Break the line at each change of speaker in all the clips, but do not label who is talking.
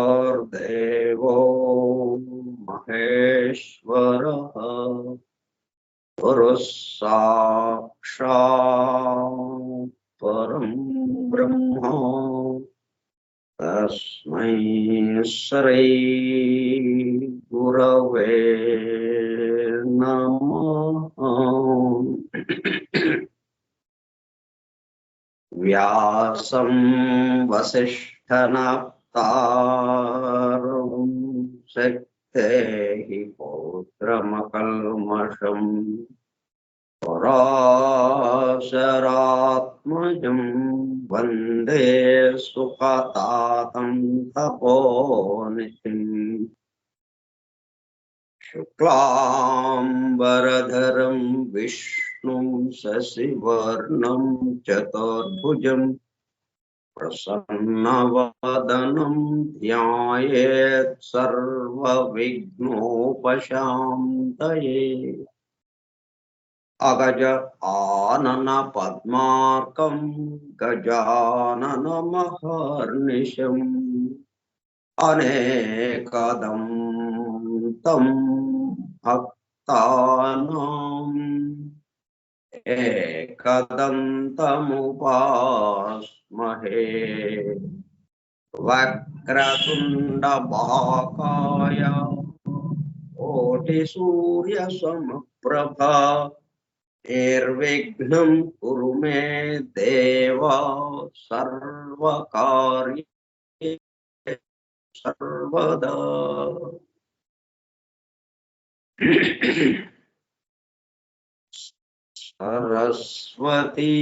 गुरुर्देवो महेश्वरः गुरुः साक्षात् परं ब्रह्म तस्मै श्री गुरवे नमः। व्यासं वसिष्ठनप्तारं शक्तेः पौत्रमकल्मषम् पराशरात्मजं वन्दे सुखतातं तपोनिधिम्। शुक्लाम्बरधरं विष्णुं शशिवर्णं चतुर्भुजं प्रसन्नवदनं ध्यायेत् सर्वविघ्नोपशान्तये। अगज आनन पद्मार्कं गजाननमहर्निशम् अनेकदं तं भक्तानां एकदन्तमुपास्महे। वक्रतुण्डमहाकाय कोटिसूर्यसमप्रभा निर्विघ्नं कुरु मे देव सर्वकार्येषु सर्वदा। सरस्वती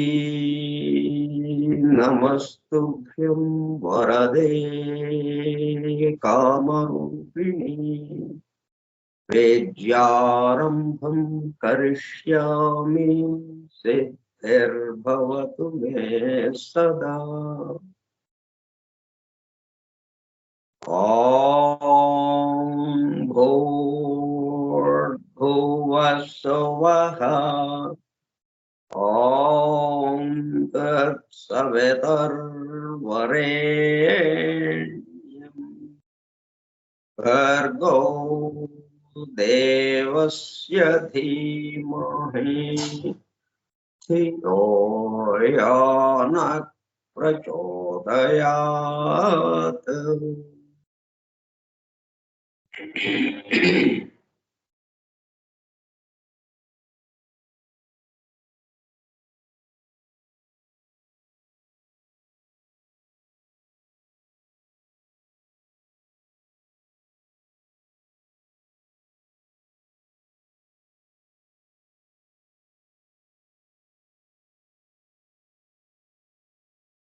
नमस्तुभ्यं वरदे कामरूपिणी विद्यारम्भं करिष्यामि सिद्धिर्भवतु मे सदा। ॐ भूर्भुवः स्वः ॐ तत्सवितुर्वरेण्यं भर्गो देवस्य धीमहि धियो यो नः प्रचोदयात्।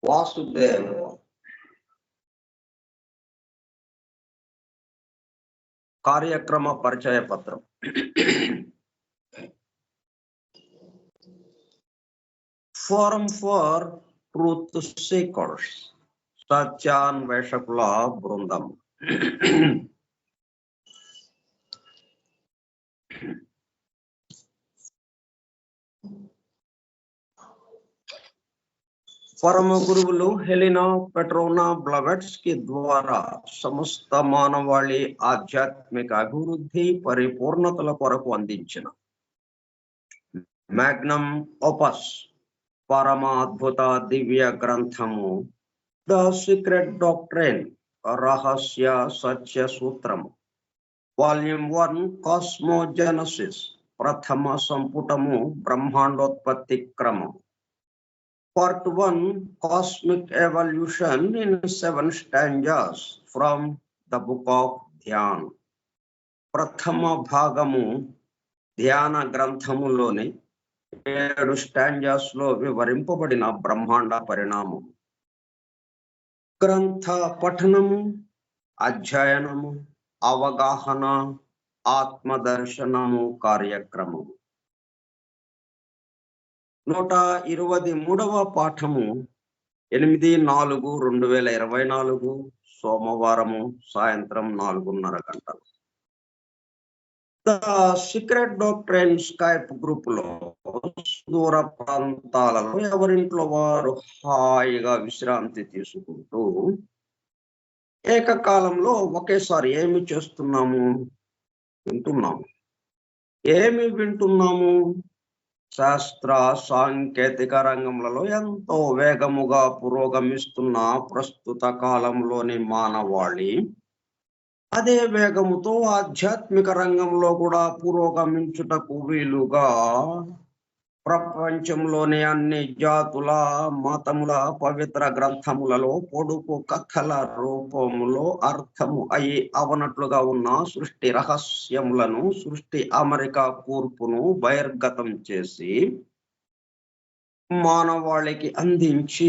वासुदेव కార్యక్రమ పరిచయ పత్రం. Forum for Truth Seekers, సత్యాన్వేషకుల బృందం. పరమ గురువులు హెలినా పెట్రోనా బ్లవెట్స్కి ద్వారా సమస్త మానవాళి ఆధ్యాత్మిక అభివృద్ధి పరిపూర్ణతల కొరకు అందించిన మ్యాగ్నమ్ ఓపస్ పరమ అద్భుత దివ్య గ్రంథము ద సీక్రెట్ డాక్ట్రైన్ రహస్య సత్య సూత్రము వాల్యూమ్ 1 కాస్మోజెనసిస్ ప్రథమ సంపుటము బ్రహ్మాండోత్పత్తి క్రమం Part 1 Cosmic Evolution in 7 stanzas from the book of Dhyan. ప్రథమ భాగము ధ్యాన గ్రంథములోని 7 స్టాంజాస్ లో వివరింపబడిన బ్రహ్మాండ పరిణామం. గ్రంథ పఠనము, అధ్యయనము, అవగాహన, ఆత్మదర్శనము కార్యక్రమము. 123వ పాఠము 8/4/2024 సోమవారము సాయంత్రం 4:30 గంటలు. The secret doctrine Skype group లో దూర ప్రాంతాలలో ఎవరింట్లో వారు హాయిగా విశ్రాంతి తీసుకుంటూ ఏకకాలంలో ఒకేసారి ఏమి చేస్తున్నాము? వింటున్నాము. ఏమి వింటున్నాము? శాస్త్ర సాంకేతిక రంగంలో ఎంతో వేగముగా పురోగమిస్తున్న ప్రస్తుత కాలంలోని మానవాళి అదే వేగముతో ఆధ్యాత్మిక రంగంలో కూడా పురోగమించుటకు వీలుగా ప్రపంచంలోని అన్ని జాతుల మతముల పవిత్ర గ్రంథములలో పొడుపు కథల రూపములో అర్థము అయి అవనట్లుగా ఉన్న సృష్టి రహస్యములను సృష్టి అమెరికా కూర్పును బహిర్గతం చేసి మానవాళికి అందించి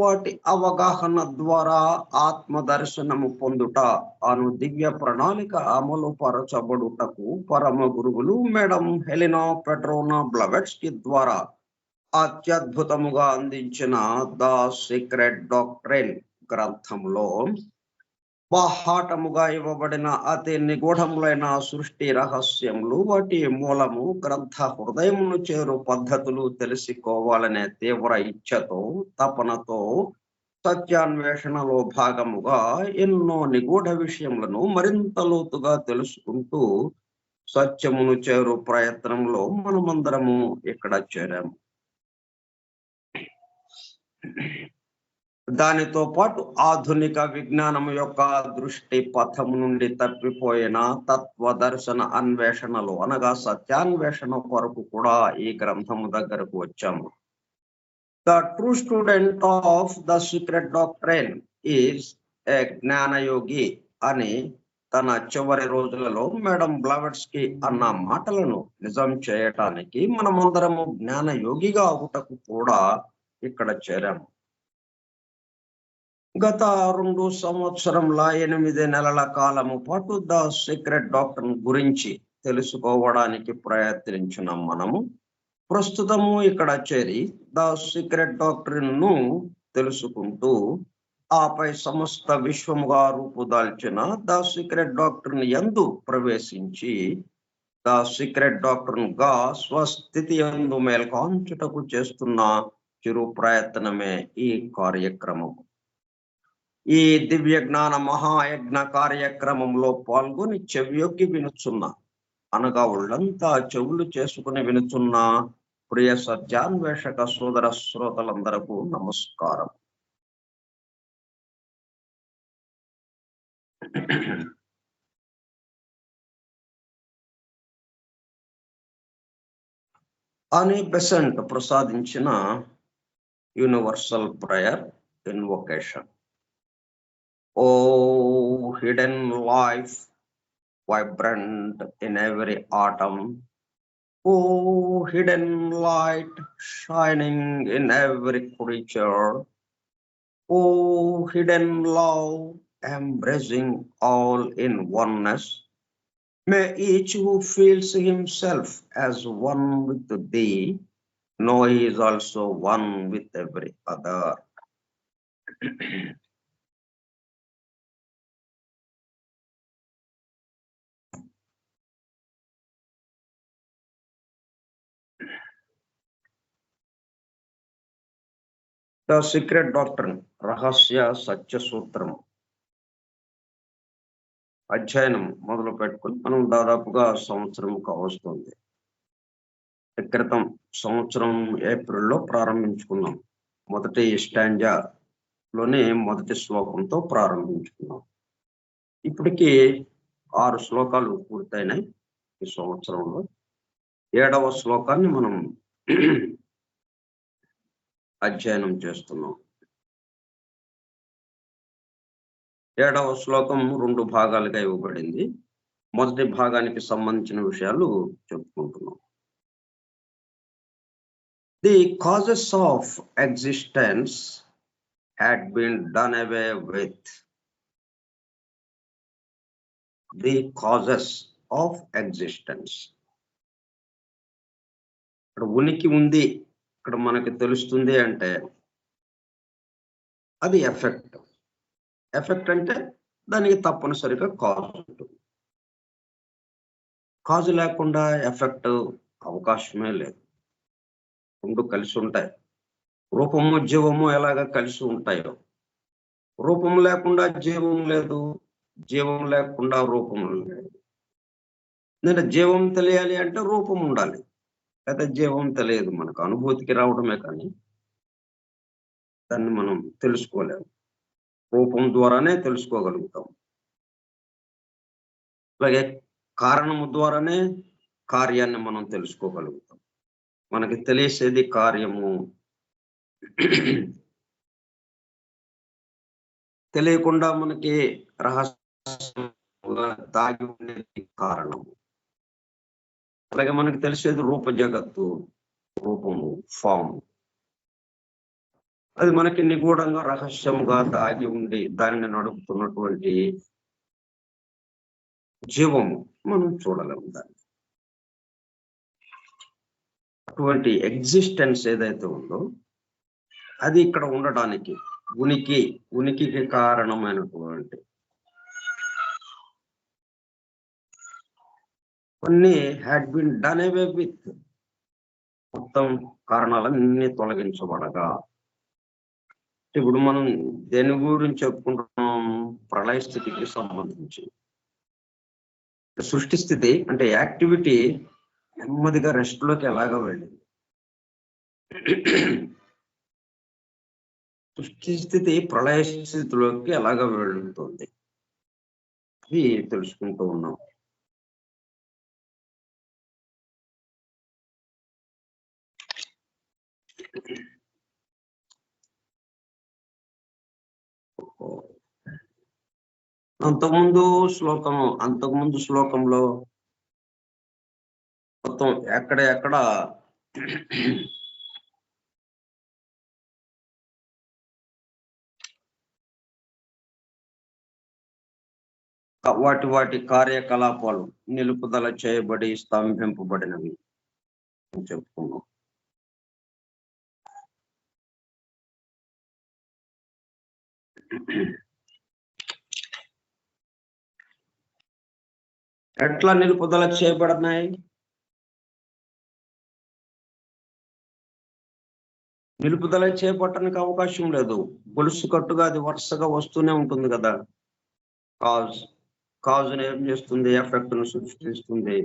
వాటి అవగాహన ద్వారా ఆత్మదర్శనము పొందుట అను దివ్య ప్రణాళిక అమలు పరచబడుటకు పరమ గురువులు మేడం హెలినా పెట్రోనా బ్లవెట్స్కి ద్వారా అత్యద్భుతముగా అందించిన ద సీక్రెట్ డాక్ట్రైన్ గ్రంథంలో బాహాటముగా ఇవ్వబడిన అతి నిగూఢములైన సృష్టి రహస్యములు, వాటి మూలము, గ్రంథ హృదయమును చేరు పద్ధతులు తెలుసుకోవాలనే తీవ్ర ఇచ్ఛతో తపనతో సత్యాన్వేషణలో భాగముగా ఎన్నో నిగూఢ విషయములను మరింత లోతుగా తెలుసుకుంటూ సత్యమును చేరు ప్రయత్నంలో మనమందరము ఇక్కడ చేరాము. దానితో పాటు ఆధునిక విజ్ఞానం యొక్క దృష్టి పథము నుండి తప్పిపోయిన తత్వదర్శన అన్వేషణలు అనగా సత్యాన్వేషణ కొరకు కూడా ఈ గ్రంథము దగ్గరకు వచ్చాము. The true student of the secret doctrine is a jnanayogi అని తన చివరి రోజులలో మేడం బ్లవెట్స్కి అన్న మాటలను నిజం చేయటానికి మనమందరము జ్ఞానయోగిగా అవుటకు కూడా ఇక్కడ చేరాము. గత 2 సంవత్సరంల 8 నెలల కాలము పాటు ద సీక్రెట్ డాక్టర్ గురించి తెలుసుకోవడానికి ప్రయత్నించిన మనము ప్రస్తుతము ఇక్కడ చేరి ద సీక్రెట్ డాక్ట్రిన్ ను తెలుసుకుంటూ ఆపై సమస్త విశ్వముగా రూపుదాల్చిన ద సీక్రెట్ డాక్ట్రిన్ యందు ప్రవేశించి ద సీక్రెట్ డాక్ట్రిన్ గా స్వస్థితి యందు మేల్కాంచుటకు చేస్తున్న చిరు ప్రయత్నమే ఈ కార్యక్రమము. ఈ దివ్య జ్ఞాన మహాయజ్ఞ కార్యక్రమంలో పాల్గొని చెవియొక్కి వినుచున్న అనగా ఒళ్ళంతా చెవులు చేసుకుని వినుచున్న ప్రియ సత్యాన్వేషక సోదర శ్రోతలందరకు నమస్కారం. అని బెసెంట్ ప్రసాదించిన universal prayer invocation. Oh, hidden life, vibrant in every atom. Oh, hidden light, shining in every creature. Oh, hidden love, embracing all in oneness. May each who feels himself as one with thee No, he is also one with every other. The secret doctrine, రహస్య సత్య సూత్రం అధ్యయనం మొదలు పెట్టుకుని మనం దాదాపుగా సంవత్సరం కావస్తుంది. క్రితం సంవత్సరం ఏప్రిల్లో ప్రారంభించుకున్నాం. మొదటి స్టాంజాలోనే మొదటి శ్లోకంతో ప్రారంభించుకున్నాం. ఇప్పటికీ 6 శ్లోకాలు పూర్తయినాయి. ఈ సంవత్సరంలో 7వ శ్లోకాన్ని మనం అధ్యయనం చేస్తున్నాం. 7వ శ్లోకం 2 భాగాలుగా ఇవ్వబడింది. మొదటి భాగానికి సంబంధించిన విషయాలు చెప్పుకుంటున్నాం. The causes of existence had been done away with. The causes of existence. ఇక్కడ ఉనికి ఉంది, ఇక్కడ మనకి తెలుస్తుంది అంటే అది ఎఫెక్ట్. ఎఫెక్ట్ అంటే దానికి తప్పనిసరిగా కాజ్ ఉంటుంది. కాజ్ లేకుండా ఎఫెక్ట్ అవకాశమే లేదు. రెండు కలిసి ఉంటాయి. రూపము జీవము ఎలాగ కలిసి ఉంటాయో, రూపం లేకుండా జీవం లేదు, జీవం లేకుండా రూపం లేదు. నేను జీవం తెలియాలి అంటే రూపం ఉండాలి, అయితే జీవం తెలియదు. మనకు అనుభూతికి రావడమే కానీ దాన్ని మనం తెలుసుకోలేము. రూపం ద్వారానే తెలుసుకోగలుగుతాం. అలాగే కారణము ద్వారానే కార్యాన్ని మనం తెలుసుకోగలుగుతాం. మనకి తెలిసేది కార్యము, తెలియకుండా మనకి రహస్యంగా దాగి ఉండేది కారణము. అలాగే మనకి తెలిసేది రూప జగత్తు, రూపము, ఫామ్. అది మనకి నిగూఢంగా రహస్యంగా దాగి ఉండి దానిని నడుపుతున్నటువంటి జీవము మనం చూడలేము దాన్ని. అటువంటి ఎగ్జిస్టెన్స్ ఏదైతే ఉందో అది ఇక్కడ ఉండడానికి ఉనికికి కారణమైనటువంటి కొన్ని had been done away with. మొత్తం కారణాలన్నీ తొలగించబడగా. ఇప్పుడు మనం దేని గురించి చెప్పుకుంటున్నాం? ప్రళయ స్థితికి సంబంధించి. సృష్టి స్థితి అంటే యాక్టివిటీ నెమ్మదిగా రెస్ట్ లోకి ఎలాగ వెళ్ళింది, సృష్టి స్థితి ప్రళయ స్థితిలోకి ఎలాగ వెళ్తుంది, ఇది తెలుసుకుంటూ ఉన్నాం. అంతకుముందు శ్లోకంలో మొత్తం ఎక్కడ వాటి కార్యకలాపాలు నిలుపుదల చేయబడి స్తంభింపబడినవి అని చెప్పుకున్నాం. ఎట్లా నిలుపుదల చేయబడినాయి? నిలుపుదల చేపట్టడానికి అవకాశం లేదు. గొలుసు కట్టుగా అది వరుసగా వస్తూనే ఉంటుంది కదా. కాజ్ ఏం చేస్తుంది? ఎఫెక్ట్ ను సృష్టిస్తుంది.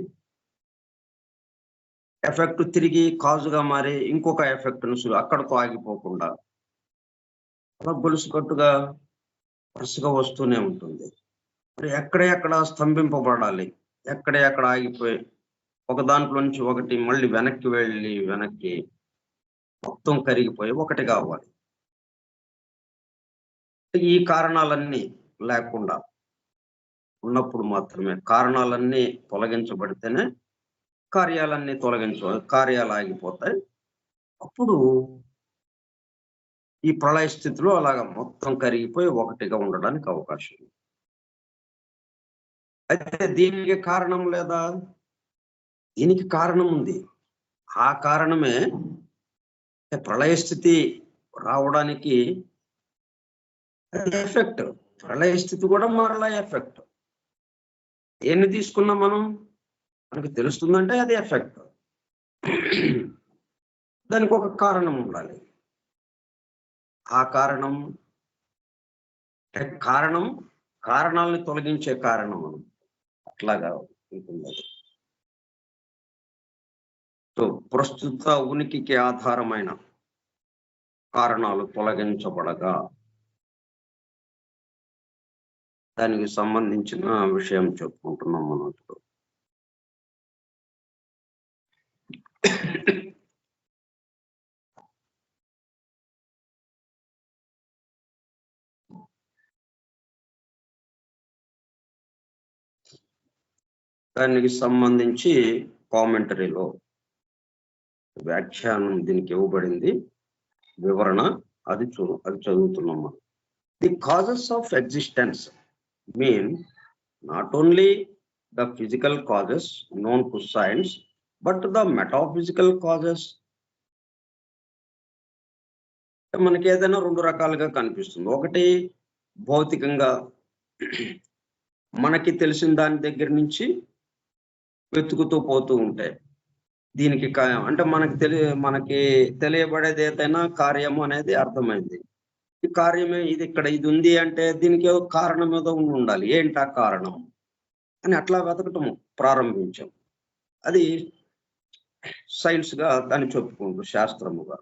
ఎఫెక్ట్ తిరిగి కాజుగా మారి ఇంకొక ఎఫెక్ట్ ను అక్కడతో ఆగిపోకుండా అలా గొలుసు కట్టుగా వరుసగా వస్తూనే ఉంటుంది. మరి ఎక్కడ స్తంభింపబడాలి, ఎక్కడ ఆగిపోయి ఒక దాంట్లో నుంచి ఒకటి మళ్ళీ వెనక్కి మొత్తం కరిగిపోయి ఒకటి కావాలి. ఈ కారణాలన్నీ లేకుండా ఉన్నప్పుడు మాత్రమే, కారణాలన్నీ తొలగించబడితేనే కార్యాలు ఆగిపోతాయి. అప్పుడు ఈ ప్రళయ స్థితిలో అలాగా మొత్తం కరిగిపోయి ఒకటిగా ఉండడానికి అవకాశం. అయితే దీనికి కారణం లేదా? దీనికి కారణం ఉంది. ఆ కారణమే ప్రళయ స్థితి రావడానికి ఎఫెక్ట్, ప్రళయ స్థితి కూడా మరలా ఎఫెక్ట్. ఎన్ని తీసుకున్నాం మనం, మనకు తెలుస్తుందంటే అది ఎఫెక్ట్. దానికి ఒక కారణం ఉండాలి. ఆ కారణం కారణాలను తొలగించే కారణం అట్లాగా ఉంటుంది. సో ప్రస్తుత ఉనికికి ఆధారమైన కారణాలు తొలగించబడగా దానికి సంబంధించిన విషయం చెప్పుకుంటున్నాం మనం ఇప్పుడు. దానికి సంబంధించి కామెంటరీలో వ్యాఖ్యానం దీనికి ఇవ్వబడింది, వివరణ, అది చదువుతున్నాం. The causes of existence mean not only the physical causes known to science but the metaphysical causes. మనకి ఏదైనా రెండు రకాలుగా కనిపిస్తుంది. ఒకటి భౌతికంగా మనకి తెలిసిన దాని దగ్గర నుంచి వెతుకుతూ పోతూ ఉంటాయి. దీనికి అంటే మనకి తెలియబడేది ఏదైనా కార్యము అనేది అర్థమైంది. ఈ కార్యమే ఇది, ఇక్కడ ఇది ఉంది అంటే దీనికి ఏదో కారణం ఏదో ఉండాలి. ఏంటా కారణం అని అట్లా వెతకటం ప్రారంభించాం. అది సైన్స్ గా దాన్ని చెప్పుకుంటూ, శాస్త్రముగా,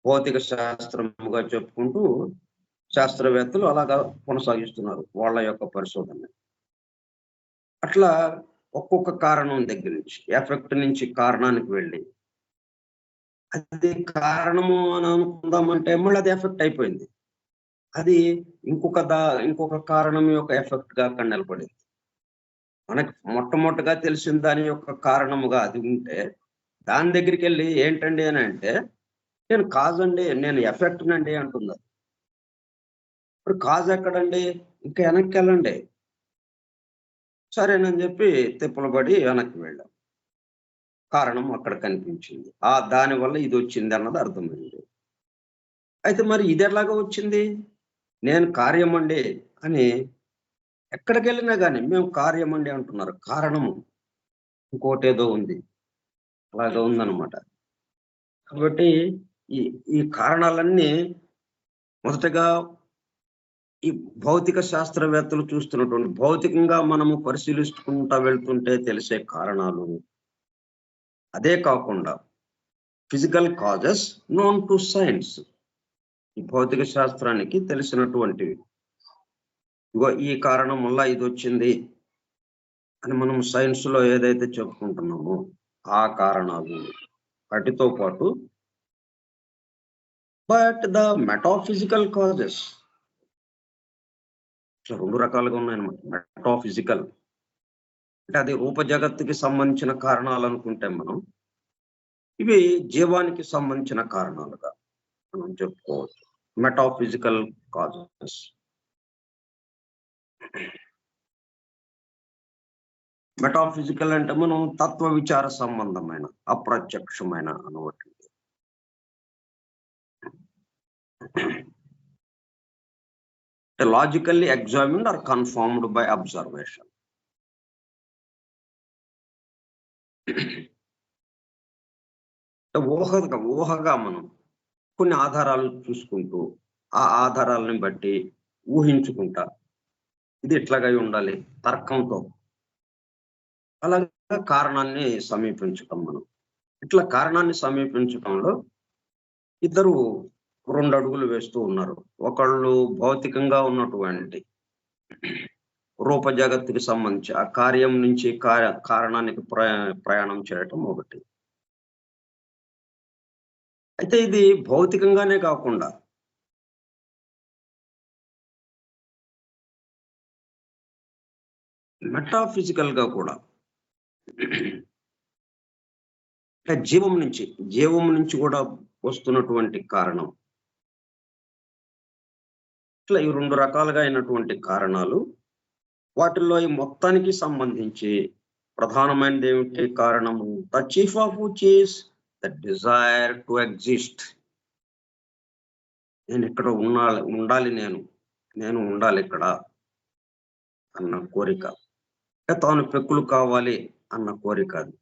భౌతిక శాస్త్రముగా చెప్పుకుంటూ శాస్త్రవేత్తలు అలాగా కొనసాగిస్తున్నారు వాళ్ళ యొక్క పరిశోధన. అట్లా ఒక్కొక్క కారణం దగ్గర నుంచి, ఎఫెక్ట్ నుంచి కారణానికి వెళ్ళి అది కారణము అని అనుకుందామంటే మళ్ళీ అది ఎఫెక్ట్ అయిపోయింది. అది ఇంకొక కారణం యొక్క ఎఫెక్ట్ గా అక్కడ నిలబడింది. మనకి మొట్టమొదటిగా తెలిసిన దాని యొక్క కారణముగా అది ఉంటే దాని దగ్గరికి వెళ్ళి ఏంటండి అని అంటే నేను కాజ్ అండి, నేను ఎఫెక్ట్ నండి అంటుంది. ఇప్పుడు కాజ్ ఎక్కడండి, ఇంకా వెనక్కి వెళ్ళండి. సరేనని చెప్పి తిప్పలు పడి వెనక్కి వెళ్ళాం. కారణం అక్కడ కనిపించింది. దానివల్ల ఇది వచ్చింది అన్నది అర్థమైంది. అయితే మరి ఇది ఎలాగా వచ్చింది, నేను కార్యమండి అని ఎక్కడికి వెళ్ళినా కానీ మేము కార్యమండి అంటున్నారు. కారణము ఇంకోటి ఏదో ఉంది, అలాగా ఉందన్నమాట. కాబట్టి ఈ కారణాలన్నీ మొదటగా ఈ భౌతిక శాస్త్రవేత్తలు చూస్తున్నటువంటి, భౌతికంగా మనము పరిశీలించుకుంటా వెళ్తుంటే తెలిసే కారణాలు, అదే కాకుండా physical causes known to science, ఈ భౌతిక శాస్త్రానికి తెలిసినటువంటివి. ఇగో ఈ కారణం వల్ల ఇది వచ్చింది అని మనం సైన్స్ లో ఏదైతే చెప్పుకుంటున్నామో ఆ కారణాలు, వాటితో పాటు బట్ ద మెటాఫిజికల్ కాజెస్, ఇట్లా రెండు రకాలుగా ఉన్నాయన్నమాట. మెటాఫిజికల్ అంటే అది రూప జగత్తుకి సంబంధించిన కారణాలు అనుకుంటే మనం, ఇవి జీవానికి సంబంధించిన కారణాలుగా మనం చెప్పుకోవచ్చు. Metaphysical causes. మెటాఫిజికల్ అంటే మనం తత్వ విచార సంబంధమైన, అప్రత్యక్షమైన అనవచ్చు. Logically examined or confirmed by observation. ఊహగా మనం కొన్ని ఆధారాలు చూసుకుంటూ ఆ ఆధారాలను బట్టి ఊహించుకుంటా ఇది ఎట్లాగా ఉండాలి తర్కంతో, అలాగా కారణాన్ని సమీపించటం. మనం ఇట్లా కారణాన్ని సమీపించటంలో ఇద్దరు 2 అడుగులు వేస్తూ ఉన్నారు. ఒకళ్ళు భౌతికంగా ఉన్నటువంటి రూప జగత్తుకి సంబంధించి ఆ కార్యం నుంచి కారణానికి ప్రయాణం చేయటం ఒకటి. అయితే ఇది భౌతికంగానే కాకుండా మెటాఫిజికల్ గా కూడా, జీవం నుంచి కూడా వస్తున్నటువంటి కారణం. ఇట్లా ఈ 2 రకాలుగా అయినటువంటి కారణాలు. వాటిల్లో ఈ మొత్తానికి సంబంధించి ప్రధానమైనది ఏమిటి కారణము? The chief of which is the desire to exist. నేను ఇక్కడ ఉండాలి, నేను ఉండాలి ఇక్కడ అన్న కోరిక, తాను పెక్కులు కావాలి అన్న కోరిక. అది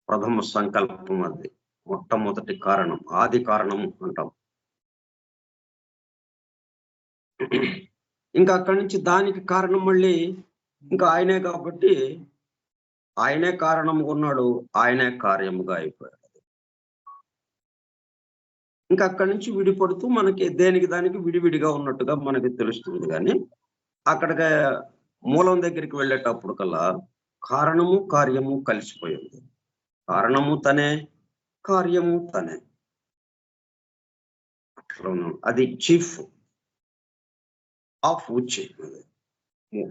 ప్రథమ సంకల్పం, అది మొట్టమొదటి కారణం, ఆది కారణం అంటాం. ఇంకా అక్కడి నుంచి దానికి కారణం మళ్ళీ ఇంకా ఆయనే, కాబట్టి ఆయనే కారణంగా ఉన్నాడు, ఆయనే కార్యముగా అయిపోయాడు. ఇంకా అక్కడి నుంచి విడిపడుతూ మనకి దేనికి దానికి విడివిడిగా ఉన్నట్టుగా మనకి తెలుస్తుంది. కానీ అక్కడికి మూలం దగ్గరికి వెళ్ళేటప్పుడు కల్లా కారణము కార్యము కలిసిపోయింది. కారణము తనే, కార్యము తనే. అది చీఫ్ ఆఫ్ విచ్,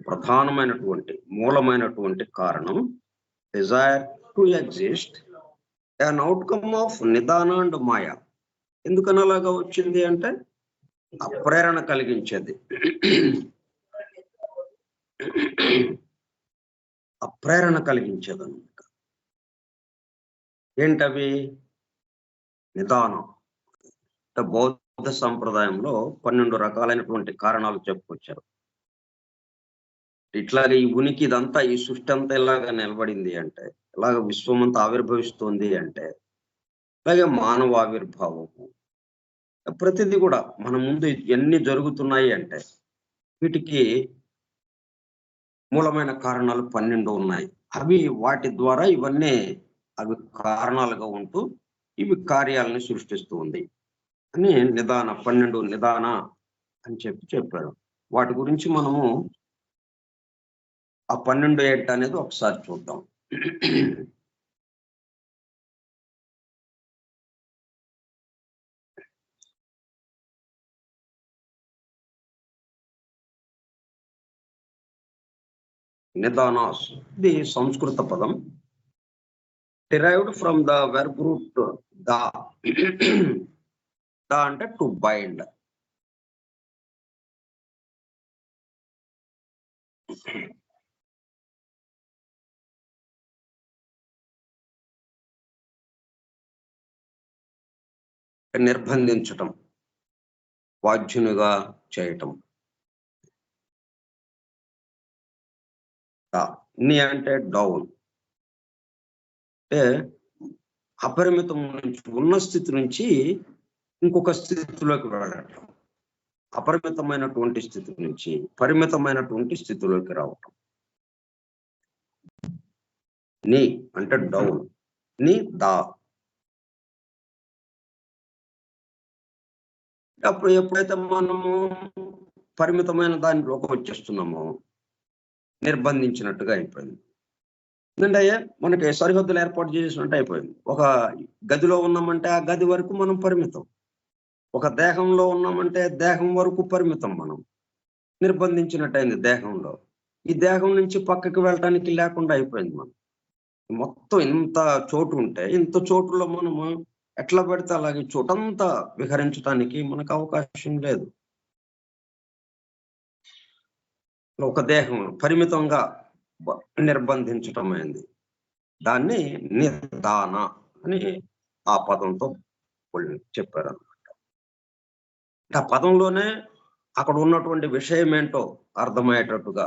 ప్రధానమైనటువంటి మూలమైనటువంటి కారణం. Desire to exist, an outcome of nidana and maya. ఎందుకని అలాగా వచ్చింది అంటే ప్రేరణ కలిగించేది. ప్రేరణ కలిగించేది అనమాట. ఏంటవి? నిదానం. బౌద్ధ సంప్రదాయంలో 12 రకాలైనటువంటి కారణాలు చెప్పుకొచ్చారు. ఇట్లాగే ఈ ఉనికి, ఇదంతా, ఈ సృష్టి అంతా ఇలాగా నిలబడింది అంటే, ఇలాగ విశ్వం అంతా ఆవిర్భవిస్తుంది అంటే, అలాగే మానవ ఆవిర్భావము, ప్రతిదీ కూడా మన ముందు ఎన్ని జరుగుతున్నాయి అంటే వీటికి మూలమైన కారణాలు 12 ఉన్నాయి. అవి వాటి ద్వారా ఇవన్నీ అవి కారణాలుగా ఉంటూ ఇవి కార్యాలను సృష్టిస్తూ ఉంది అని 12 నిదాన అని చెప్పారు. వాటి గురించి మనము ఆ 12 ఏంటి అనేది ఒకసారి చూద్దాం. నిదానాస్, ఇది సంస్కృత పదం, derived from the verb root da. Da అంటే టు బైండ్. నిర్బంధించటం, బాధ్యునిగా చేయటం. ని అంటే డౌన్, అంటే అపరిమితం నుంచి, ఉన్న స్థితి నుంచి ఇంకొక స్థితిలోకి వెళ్ళటం, అపరిమితమైనటువంటి స్థితి నుంచి పరిమితమైనటువంటి స్థితిలోకి రావటం. ని అంటే డౌన్, ని దా. అప్పుడు ఎప్పుడైతే మనము పరిమితమైన దానిలోకి వచ్చేస్తున్నామో నిర్బంధించినట్టుగా అయిపోయింది. ఎందుకంటే మనకి సరిహద్దులు ఏర్పాటు చేసినట్టు అయిపోయింది. ఒక గదిలో ఉన్నామంటే ఆ గది వరకు మనం పరిమితం, ఒక దేహంలో ఉన్నామంటే దేహం వరకు పరిమితం, మనం నిర్బంధించినట్టయింది దేహంలో. ఈ దేహం నుంచి పక్కకి వెళ్ళటానికి లేకుండా అయిపోయింది. మనం మొత్తం ఇంత చోటు ఉంటే, ఇంత చోటులో మనము ఎట్లా పెడితే అలాగే చోటంతా విహరించడానికి మనకు అవకాశం లేదు. ఒక దేహం పరిమితంగా నిర్బంధించటం అయింది. దాన్ని నిదాన అని ఆ పదంతో చెప్పారు అనమాట. ఆ పదంలోనే అక్కడ ఉన్నటువంటి విషయం ఏంటో అర్థమయ్యేటట్టుగా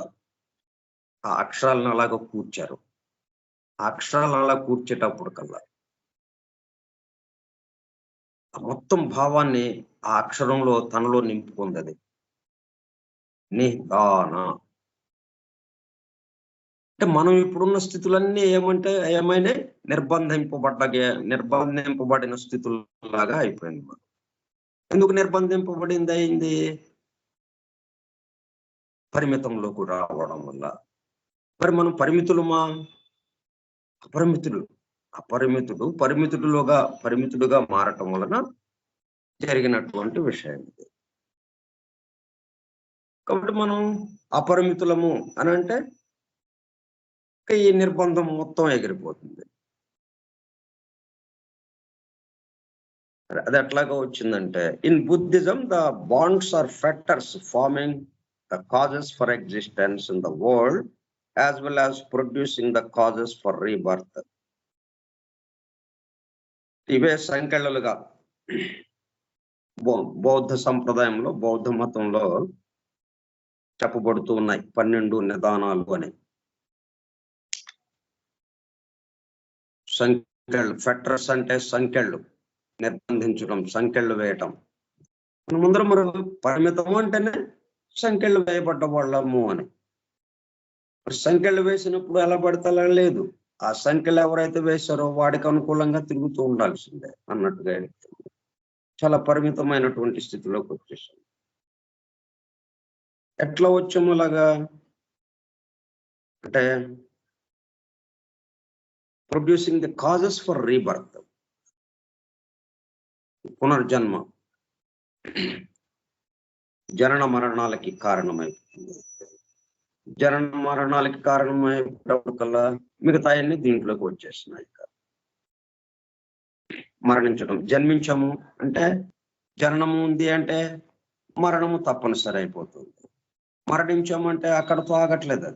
ఆ అక్షరాలను అలాగ కూర్చారు. ఆ అక్షరాలను అలా కూర్చేటప్పుడు కల్లా మొత్తం భావాన్ని ఆ అక్షరంలో తనలో నింపుకుంది. అది నిదాన అంటే మనం ఇప్పుడున్న స్థితులన్నీ ఏమైనా నిర్బంధింపబడిన స్థితుల్లాగా అయిపోయింది. మనం ఎందుకు నిర్బంధింపబడింది అయింది? పరిమితంలోకి రావడం వల్ల. మరి మనం పరిమితులుమా? పరిమితుడుగా మారటం వలన జరిగినటువంటి విషయం ఇది. కాబట్టి మనం అపరిమితులము అని అంటే ఈ నిర్బంధం మొత్తం ఎగిరిపోతుంది. అది ఎట్లాగా వచ్చిందంటే, in Buddhism the bonds or factors forming the causes for existence in the world as well as producing the causes for rebirth. ఇవే సంఖ్యలుగా బౌద్ధ సంప్రదాయంలో, బౌద్ధ మతంలో చెప్పబడుతూ ఉన్నాయి 12 నిదానాలు అని. సంఖ్యలు, ఫెట్రస్ అంటే సంఖ్యలు నిర్బంధించడం, సంఖ్యలు వేయటం. మన ముందర మరి పరిమితము అంటేనే సంఖ్యలు వేయబడ్డ వాళ్ళము అని. సంఖ్యలు వేసినప్పుడు ఎలా పడితే అలా లేదు. ఆ సంఖ్యలు ఎవరైతే వేశారో వాడికి అనుకూలంగా తిరుగుతూ ఉండాల్సిందే అన్నట్టుగా చాలా పరిమితమైనటువంటి స్థితిలోకి వచ్చేసాం. ఎట్లా వచ్చాము అలాగా అంటే producing the causes for rebirth, పునర్జన్మ, జనన మరణాలకి కారణమైపోతుంది. జనన మరణాలకి కారణమైనప్పుడల్లా మిగతా అన్ని దీంట్లోకి వచ్చేస్తున్నాయి. మరణించడం, జన్మించము అంటే జననము ఉంది అంటే మరణము తప్పనిసరి అయిపోతుంది. మరణించామంటే అక్కడతో ఆగట్లేదు,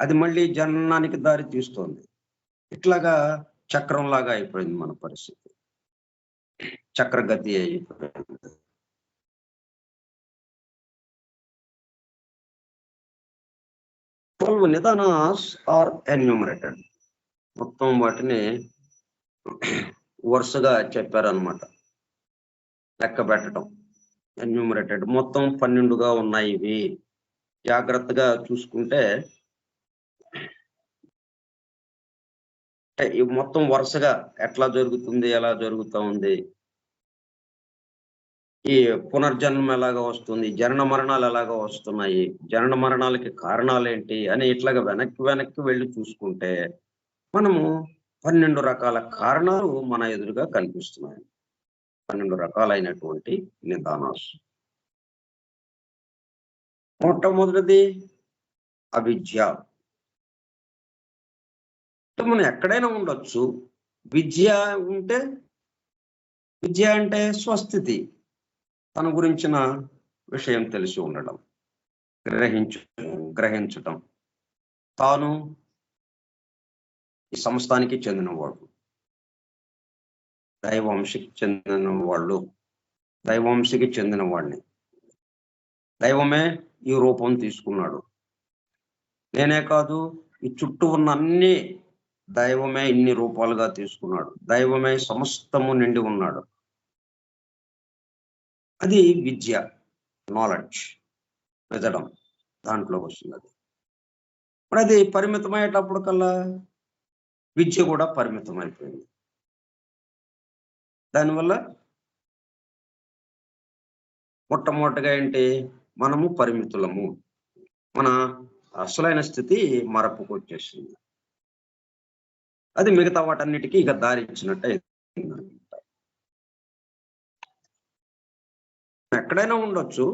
అది మళ్ళీ జననానికి దారి తీస్తుంది. ఇట్లాగా చక్రం లాగా అయిపోయింది మన పరిస్థితి, చక్రగతి అయిపోయింది. నిదానాస్ ఆర్ ఎన్యూమరేటెడ్, మొత్తం వాటిని వరుసగా చెప్పారనమాట, లెక్క పెట్టడం. ఎన్యూమరేటెడ్ మొత్తం 12గా ఉన్నాయి. ఇవి జాగ్రత్తగా చూసుకుంటే ఇవి మొత్తం వరుసగా ఎట్లా జరుగుతుంది, ఎలా జరుగుతూ ఉంది, ఈ పునర్జన్మ ఎలాగా వస్తుంది, జనన మరణాలు ఎలాగా వస్తున్నాయి, జనన మరణాలకి కారణాలు ఏంటి అని ఇట్లాగా వెనక్కి వెళ్ళి చూసుకుంటే మనము 12 రకాల కారణాలు మన ఎదురుగా కనిపిస్తున్నాయి. 12 రకాలైనటువంటి నిదానాలు. మొట్టమొదటిది అవిద్య. మనం ఎక్కడైనా ఉండొచ్చు. విద్య ఉంటే, విద్య అంటే స్వస్థితి, తన గురించిన విషయం తెలిసి ఉండడం, గ్రహించటం, తాను ఈ సంస్థానికి చెందినవాడు, దైవంశకి చెందిన వాళ్ళు, దైవంశకి చెందిన వాడిని, దైవమే ఈ రూపం తీసుకున్నాడు, నేనే కాదు ఈ చుట్టూ ఉన్న అన్ని దైవమే ఇన్ని రూపాలుగా తీసుకున్నాడు, దైవమే సమస్తము నిండి ఉన్నాడు. అది విద్య, నాలెడ్జ్, మెదడం దాంట్లో వస్తున్నది. మరి అది పరిమితమయ్యేటప్పుడు కల్లా విద్య కూడా పరిమితం అయిపోయింది. దానివల్ల మొట్టమొదటిగా ఏంటి, మనము పరిమితులము, మన అసలైన స్థితి మరపుకు వచ్చేసింది. అది మిగతా వాటన్నిటికీ ఇక దారి ఇచ్చినట్టు ఎక్కడైనా ఉండొచ్చు.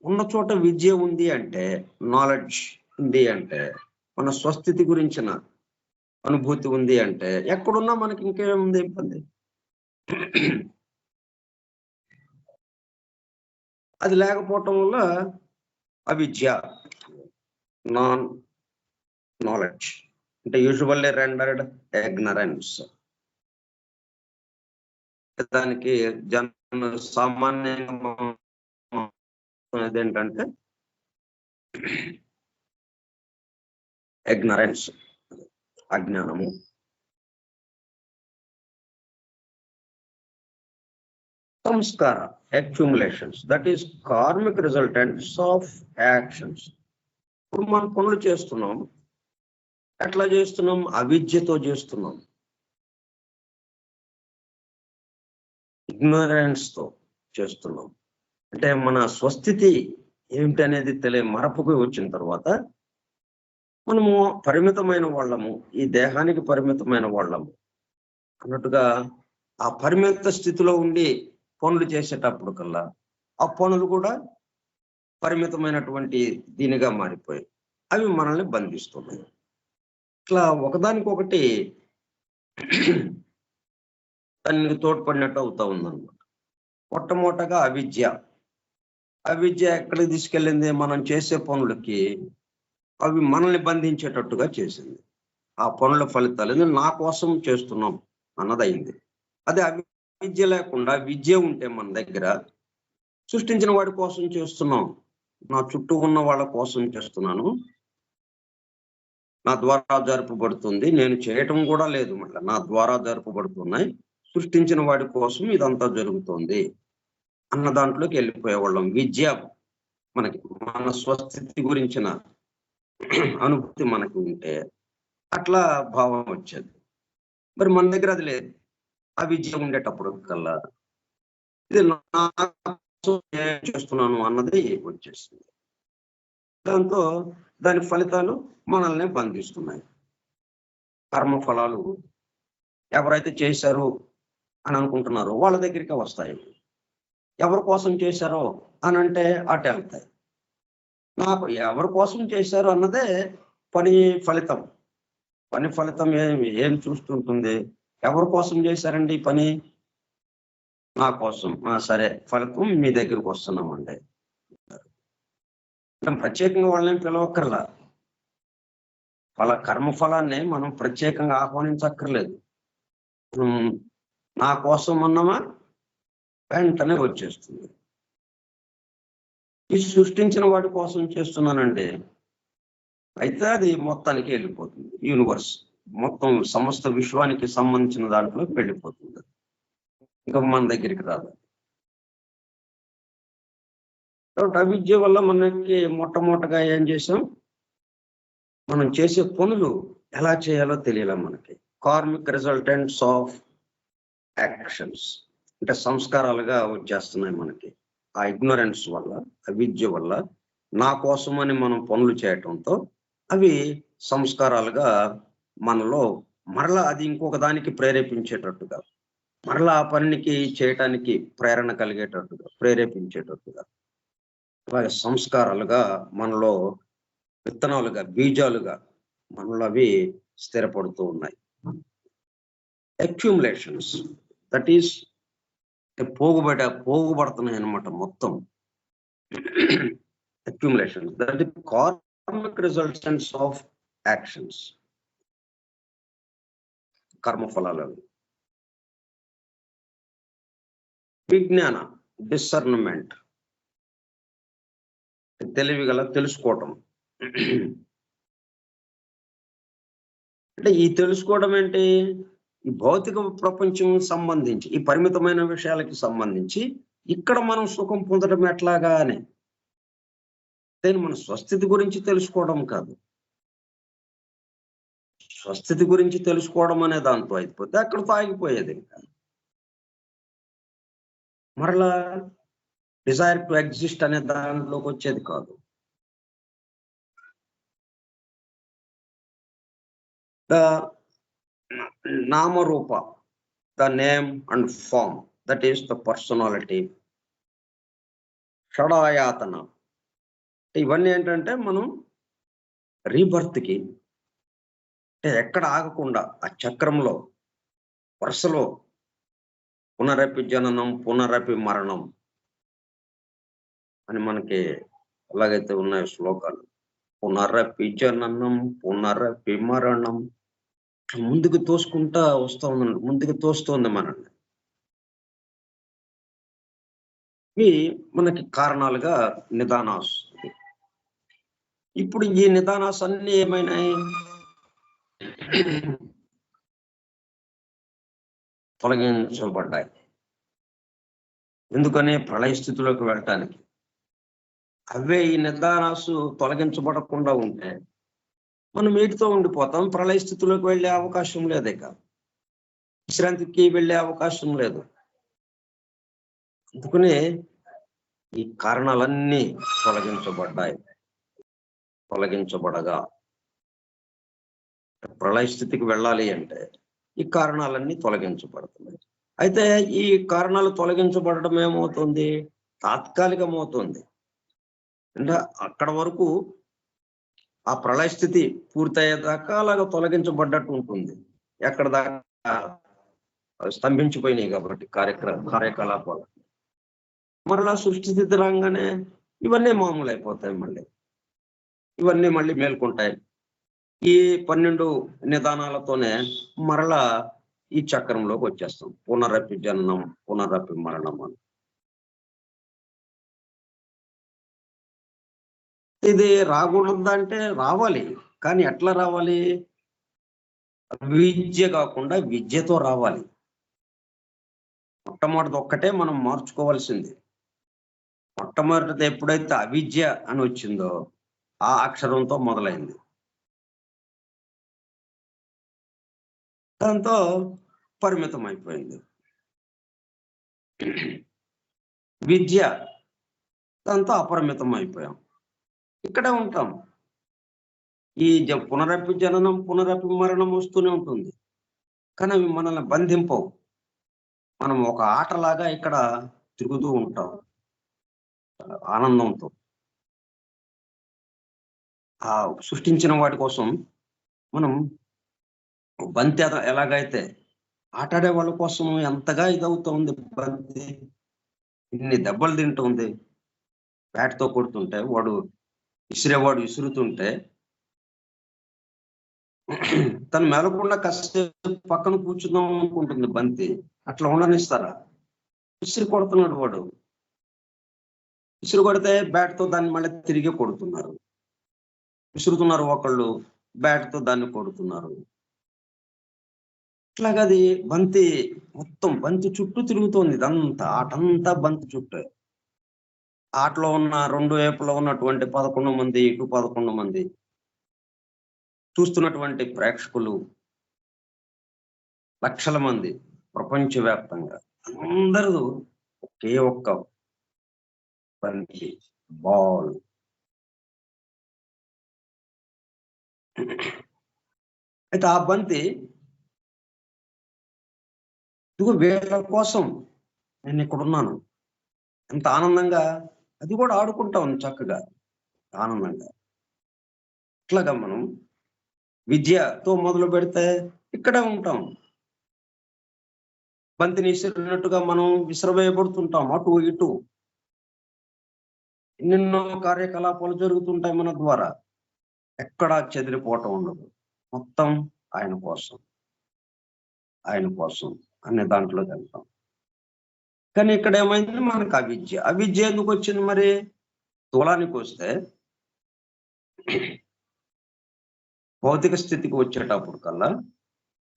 ఉన్న చోట విద్య ఉంది అంటే, నాలెడ్జ్ ఉంది అంటే, మన స్వస్థితి గురించిన అనుభూతి ఉంది అంటే, ఎక్కడున్నా మనకి ఇంకేముంది ఇబ్బంది. అది లేకపోవటం వల్ల అవిద్య, నాన్ నాలెడ్జ్ అంటే యూజువల్లీ రెండర్డ్ ఇగ్నరెన్స్. దానికి సామాన్యంగా ఏంటంటే ఇగ్నరెన్స్, అజ్ఞానము. సంస్కార, accumulations, that is karmic resultants of actions. ఇప్పుడు మనం పనులు చేస్తున్నాం, ఎట్లా చేస్తున్నాం, అవిద్యతో చేస్తున్నాం, ఇగ్నరెన్స్ తో చేస్తున్నాం. అంటే మన స్వస్థితి ఏమిటి అనేది మరపుకు వచ్చిన తర్వాత మనము పరిమితమైన వాళ్ళము, ఈ దేహానికి పరిమితమైన వాళ్ళము అన్నట్టుగా ఆ పరిమిత స్థితిలో ఉండి పనులు చేసేటప్పుడు కల్లా ఆ పనులు కూడా పరిమితమైనటువంటి దీనిగా మారిపోయి అవి మనల్ని బంధిస్తున్నాయి. ఇట్లా ఒకదానికొకటి దానికి తోడ్పడినట్టు అవుతా ఉందన్నమాట. మొట్టమొదటగా అవిద్య. అవిద్య ఎక్కడికి తీసుకెళ్ళింది, మనం చేసే పనులకి అవి మనల్ని బంధించేటట్టుగా చేసింది. ఆ పనుల ఫలితాలు నా కోసం చేస్తున్నాం అన్నదయింది. అదే అవిద్య లేకుండా విద్య ఉంటే మన దగ్గర సృష్టించిన వాడి కోసం చేస్తున్నాం, నా చుట్టూ ఉన్న వాళ్ళ కోసం చేస్తున్నాను, నా ద్వారా జరుపబడుతుంది, నేను చేయటం కూడా లేదు, మళ్ళీ నా ద్వారా జరుపబడుతున్నాయి, సృష్టించిన వాడి కోసం ఇదంతా జరుగుతుంది అన్న దాంట్లోకి వెళ్ళిపోయేవాళ్ళం. విద్య మనకి మన స్వస్థితి గురించిన అనుభూతి మనకు ఉంటే అట్లా భావం వచ్చేది. మరి మన దగ్గర అది లేదు. ఆ విద్య ఉండేటప్పుడు కల్లా ఇది నా చేస్తున్నాను అన్నది వచ్చేస్తుంది. దాంతో దాని ఫలితాలు మనల్ని బంధిస్తున్నాయి. కర్మ ఫలాలు ఎవరైతే చేశారు అని అనుకుంటున్నారో వాళ్ళ దగ్గరికి వస్తాయి. ఎవరి కోసం చేశారో అని అంటే అటు వెళ్తాయి. నాకు ఎవరి కోసం చేశారు అన్నదే పని ఫలితం. పని ఫలితం ఏం చూస్తుంటుంది? ఎవరి కోసం చేశారండి ఈ పని? నా కోసం. సరే, ఫలితం మీ దగ్గరికి వస్తున్నామండి. ప్రత్యేకంగా వాళ్ళని పిలవక్కర్లా. కర్మఫలాన్ని మనం ప్రత్యేకంగా ఆహ్వానించక్కర్లేదు. నా కోసం అన్నమా వెంటనే వచ్చేస్తుంది. ఇది సృష్టించిన వాడి కోసం చేస్తున్నానండి, అయితే అది మొత్తానికి వెళ్ళిపోతుంది. యూనివర్స్ మొత్తం సమస్త విశ్వానికి సంబంధించిన దాంట్లో వెళ్ళిపోతుంది, ఇంకా మన దగ్గరికి రాదు. కాబట్టి అవిద్య వల్ల మనకి మొట్టమొదటగా ఏం చేసాం, మనం చేసే పనులు ఎలా చేయాలో తెలియాల మనకి. కార్మిక్ రిజల్టెంట్స్ ఆఫ్ యాక్షన్స్ అంటే సంస్కారాలుగా వచ్చేస్తున్నాయి మనకి. ఆ ఇగ్నోరెన్స్ వల్ల, అవిద్య వల్ల నా కోసమని మనం పనులు చేయటంతో అవి సంస్కారాలుగా మనలో మరలా అది ఇంకొక దానికి ప్రేరేపించేటట్టుగా, మరలా ఆ పనికి చేయటానికి ప్రేరణ కలిగేటట్టుగా, ప్రేరేపించేటట్టుగా అలాగే సంస్కారాలుగా మనలో విత్తనాలుగా, బీజాలుగా మనలో అవి స్థిరపడుతూ ఉన్నాయి. అక్యుములేషన్స్, దట్ ఈస్ పోగుబడుతున్నాయి అన్నమాట మొత్తం. Accumulations, that is karmic resultants of actions, కర్మఫలాలు. విజ్ఞాన, డిసర్న్మెంట్, తెలివిగల తెలుసుకోవటం. అంటే ఈ తెలుసుకోవడం ఏంటి? ఈ భౌతిక ప్రపంచం సంబంధించి, ఈ పరిమితమైన విషయాలకి సంబంధించి ఇక్కడ మనం సుఖం పొందడం ఎట్లాగా అని. నేను మన స్వస్థితి గురించి తెలుసుకోవడం కాదు. స్వస్థితి గురించి తెలుసుకోవడం అనే దాంతో అయిపోతే అక్కడతో ఆగిపోయేది. ఇంకా మరలా డిజైర్ టు ఎగ్జిస్ట్ అనే దాంట్లోకి వచ్చేది కాదు. The Namarupa, the name and form, that is the personality. షడాయాతన, ఇవన్నీ ఏంటంటే మనం రీబర్త్కి అంటే ఎక్కడ ఆగకుండా ఆ చక్రంలో వరుసలో పునరపి జననం, పునరపి మరణం అని మనకి ఎలాగైతే ఉన్నాయో శ్లోకాలు, పునరపి జననం, పునరపి మరణం, ముందుకు తోసుకుంటా వస్తూ ఉందండి, ముందుకు తోస్తుంది మనల్ని. ఇవి మనకి కారణాలుగా నిదానాస్. ఇప్పుడు ఈ నిదానాస్ అన్ని ఏమైనాయి? తొలగించబడ్డాయి. ఎందుకని? ప్రళయ స్థితిలోకి వెళ్ళటానికి. అవే ఈ నిదానాసు తొలగించబడకుండా ఉంటే మనం వీటితో ఉండిపోతాం. ప్రళయ స్థితిలోకి వెళ్ళే అవకాశం లేదు, ఇక విశ్రాంతికి వెళ్ళే అవకాశం లేదు. అందుకనే ఈ కారణాలన్నీ తొలగించబడ్డాయి. తొలగించబడగా ప్రళయ స్థితికి వెళ్ళాలి అంటే ఈ కారణాలన్నీ తొలగించబడుతున్నాయి. అయితే ఈ కారణాలు తొలగించబడడం ఏమవుతుంది? తాత్కాలికమవుతుంది. అంటే అక్కడ వరకు ఆ ప్రళయ స్థితి పూర్తయ్యేదాకా అలాగా తొలగించబడ్డట్టు ఉంటుంది. ఎక్కడ దాకా స్తంభించిపోయినాయి కాబట్టి కార్యకలాపాలు. మరలా సృష్టి స్థితి రాగానే ఇవన్నీ మామూలు అయిపోతాయి. ఇవన్నీ మళ్ళీ మేల్కొంటాయి. ఈ 12 నిదానాలతోనే మరలా ఈ చక్రంలోకి వచ్చేస్తాం. పునరపి జననం పునరపి మరణం అని. ఇది రాకూడదంటే రావాలి, కానీ ఎట్లా రావాలి? విద్య కాకుండా విద్యతో రావాలి. మొట్టమొదటిది ఒక్కటే మనం మార్చుకోవాల్సింది. మొట్టమొదటిది ఎప్పుడైతే అవిద్య అని వచ్చిందో ఆ అక్షరంతో మొదలైంది. దాంతో పరిమితం అయిపోయింది. విద్య దాంతో అపరిమితం అయిపోయాం. ఇక్కడే ఉంటాం. ఈ పునరపి జననం పునరపి మరణం వస్తూనే ఉంటుంది, కానీ అవి మనల్ని బంధింపవు. మనం ఒక ఆటలాగా ఇక్కడ తిరుగుతూ ఉంటాం ఆనందంతో. ఆ సృష్టించిన వాటి కోసం మనం బంతి ఎలాగైతే ఆటాడే వాళ్ళ కోసం ఎంతగా ఇదవుతుంది. బంతి ఇన్ని దెబ్బలు తింటుంది. బ్యాట్తో కొడుతుంటే వాడు విసిరేవాడు విసురుతుంటే తను మెలకుండా కాసేపు పక్కన కూర్చుందాం అనుకుంటుంది బంతి. అట్లా ఉండనిస్తారా? విసిరి కొడుతున్నాడు వాడు. విసిరి కొడితే బ్యాట్తో దాన్ని మళ్ళీ తిరిగి కొడుతున్నారు. విసురుతున్నారు ఒకళ్ళు, బ్యాట్తో దాన్ని కొడుతున్నారు. ఇట్లాగా అది బంతి మొత్తం బంతి చుట్టూ తిరుగుతోంది. ఇదంతా ఆటంతా బంతి చుట్టూ. ఆటలో ఉన్న రెండు వైపులో ఉన్నటువంటి 11 మంది, ఇటు 11 మంది చూస్తున్నటువంటి ప్రేక్షకులు లక్షల మంది ప్రపంచవ్యాప్తంగా అందరూ ఒకే ఒక్క బంతి, బాల్. అయితే ఆ బంతి ఇదిగో వీళ్ళ కోసం నేను ఇక్కడ ఉన్నాను, ఎంత ఆనందంగా అది కూడా ఆడుకుంటా ఉంది చక్కగా ఆనందంగా. ఇట్లాగా మనం విద్యతో మొదలు పెడితే ఇక్కడే ఉంటాం. బంతిని విసిరినట్టుగా మనం విసిరవేయబడుతుంటాం అటు ఇటు. ఎన్నెన్నో కార్యకలాపాలు జరుగుతుంటాయి మన ద్వారా. ఎక్కడా చెదిరిపోవటం ఉండదు. మొత్తం ఆయన కోసం, ఆయన కోసం అనే దాంట్లోకి వెళ్తాం. కానీ ఇక్కడ ఏమైంది? మనకు అవిద్య. అవిద్య ఎందుకు వచ్చింది మరి? స్థూలానికి వస్తే భౌతిక స్థితికి వచ్చేటప్పుడు కల్లా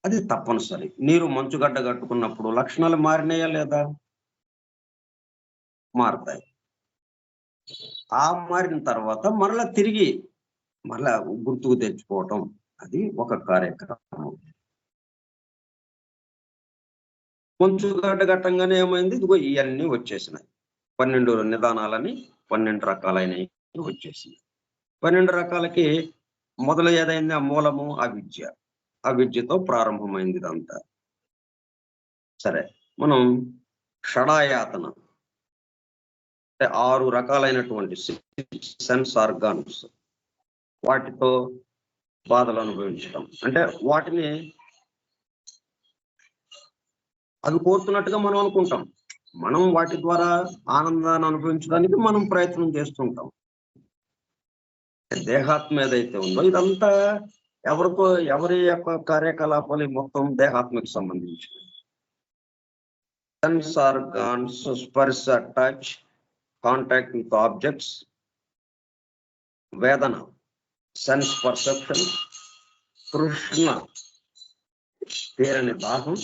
అది తప్పనిసరి. నీరు మంచుగడ్డ కట్టుకున్నప్పుడు లక్షణాలు మారినాయా లేదా? మారుతాయి. ఆ మారిన తర్వాత మరలా తిరిగి మరలా గుర్తుకు తెచ్చుకోవటం అది ఒక కార్యక్రమం. మంచుగడ్డ కట్టంగానే ఏమైంది? ఇదిగో ఇవన్నీ వచ్చేసినాయి. 12 నిదానాలని 12 రకాలైనవి వచ్చేసినాయి. 12 రకాలకి మొదలు ఏదైంది? ఆ మూలము అవిద్య. అవిద్యతో ప్రారంభమైంది ఇదంతా. సరే, మనం షడాయాతన అంటే 6 రకాలైనటువంటి సెన్స్ ఆర్గాన్స్, వాటితో బాధలు అనుభవించడం. అంటే వాటిని అవి కోరుతున్నట్టుగా మనం అనుకుంటాం. మనం వాటి ద్వారా ఆనందాన్ని అనుభవించడానికి మనం ప్రయత్నం చేస్తుంటాం. దేహాత్మ ఏదైతే ఉందో ఇదంతా ఎవరి యొక్క కార్యకలాపాలు మొత్తం దేహాత్మకు సంబంధించినవి. సెన్స్ ఆర్గాన్స్, స్పర్శ, టచ్, కాంటాక్ట్ విత్ ఆబ్జెక్ట్స్, వేదన, సెన్స్ పర్సెప్షన్, తృష్ణ, తీరని దాహం,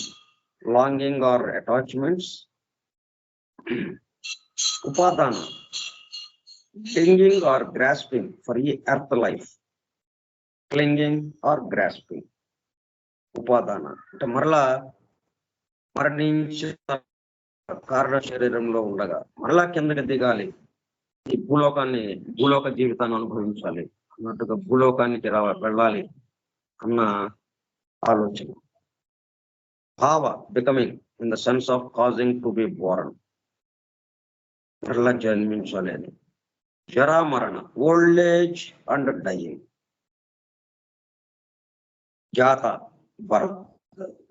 లాంగింగ్ ఆర్ అటాచ్మెంట్స్, ఉపాదాన, clinging or grasping for earth life, clinging or grasping. ఉపాదాన అంటే మరలా మరణించిన కారణ శరీరంలో ఉండగా మరలా కిందకి దిగాలి, ఈ భూలోక జీవితాన్ని అనుభవించాలి అన్నట్టుగా భూలోకానికి వెళ్ళాలి అన్న ఆలోచన. భావ, becoming in the sense of causing to be born, మరలా జన్మించాలి అని. జరా మరణ, ఓల్డ్ ఏజ్ అండ్ డైయింగ్. జాత, birth,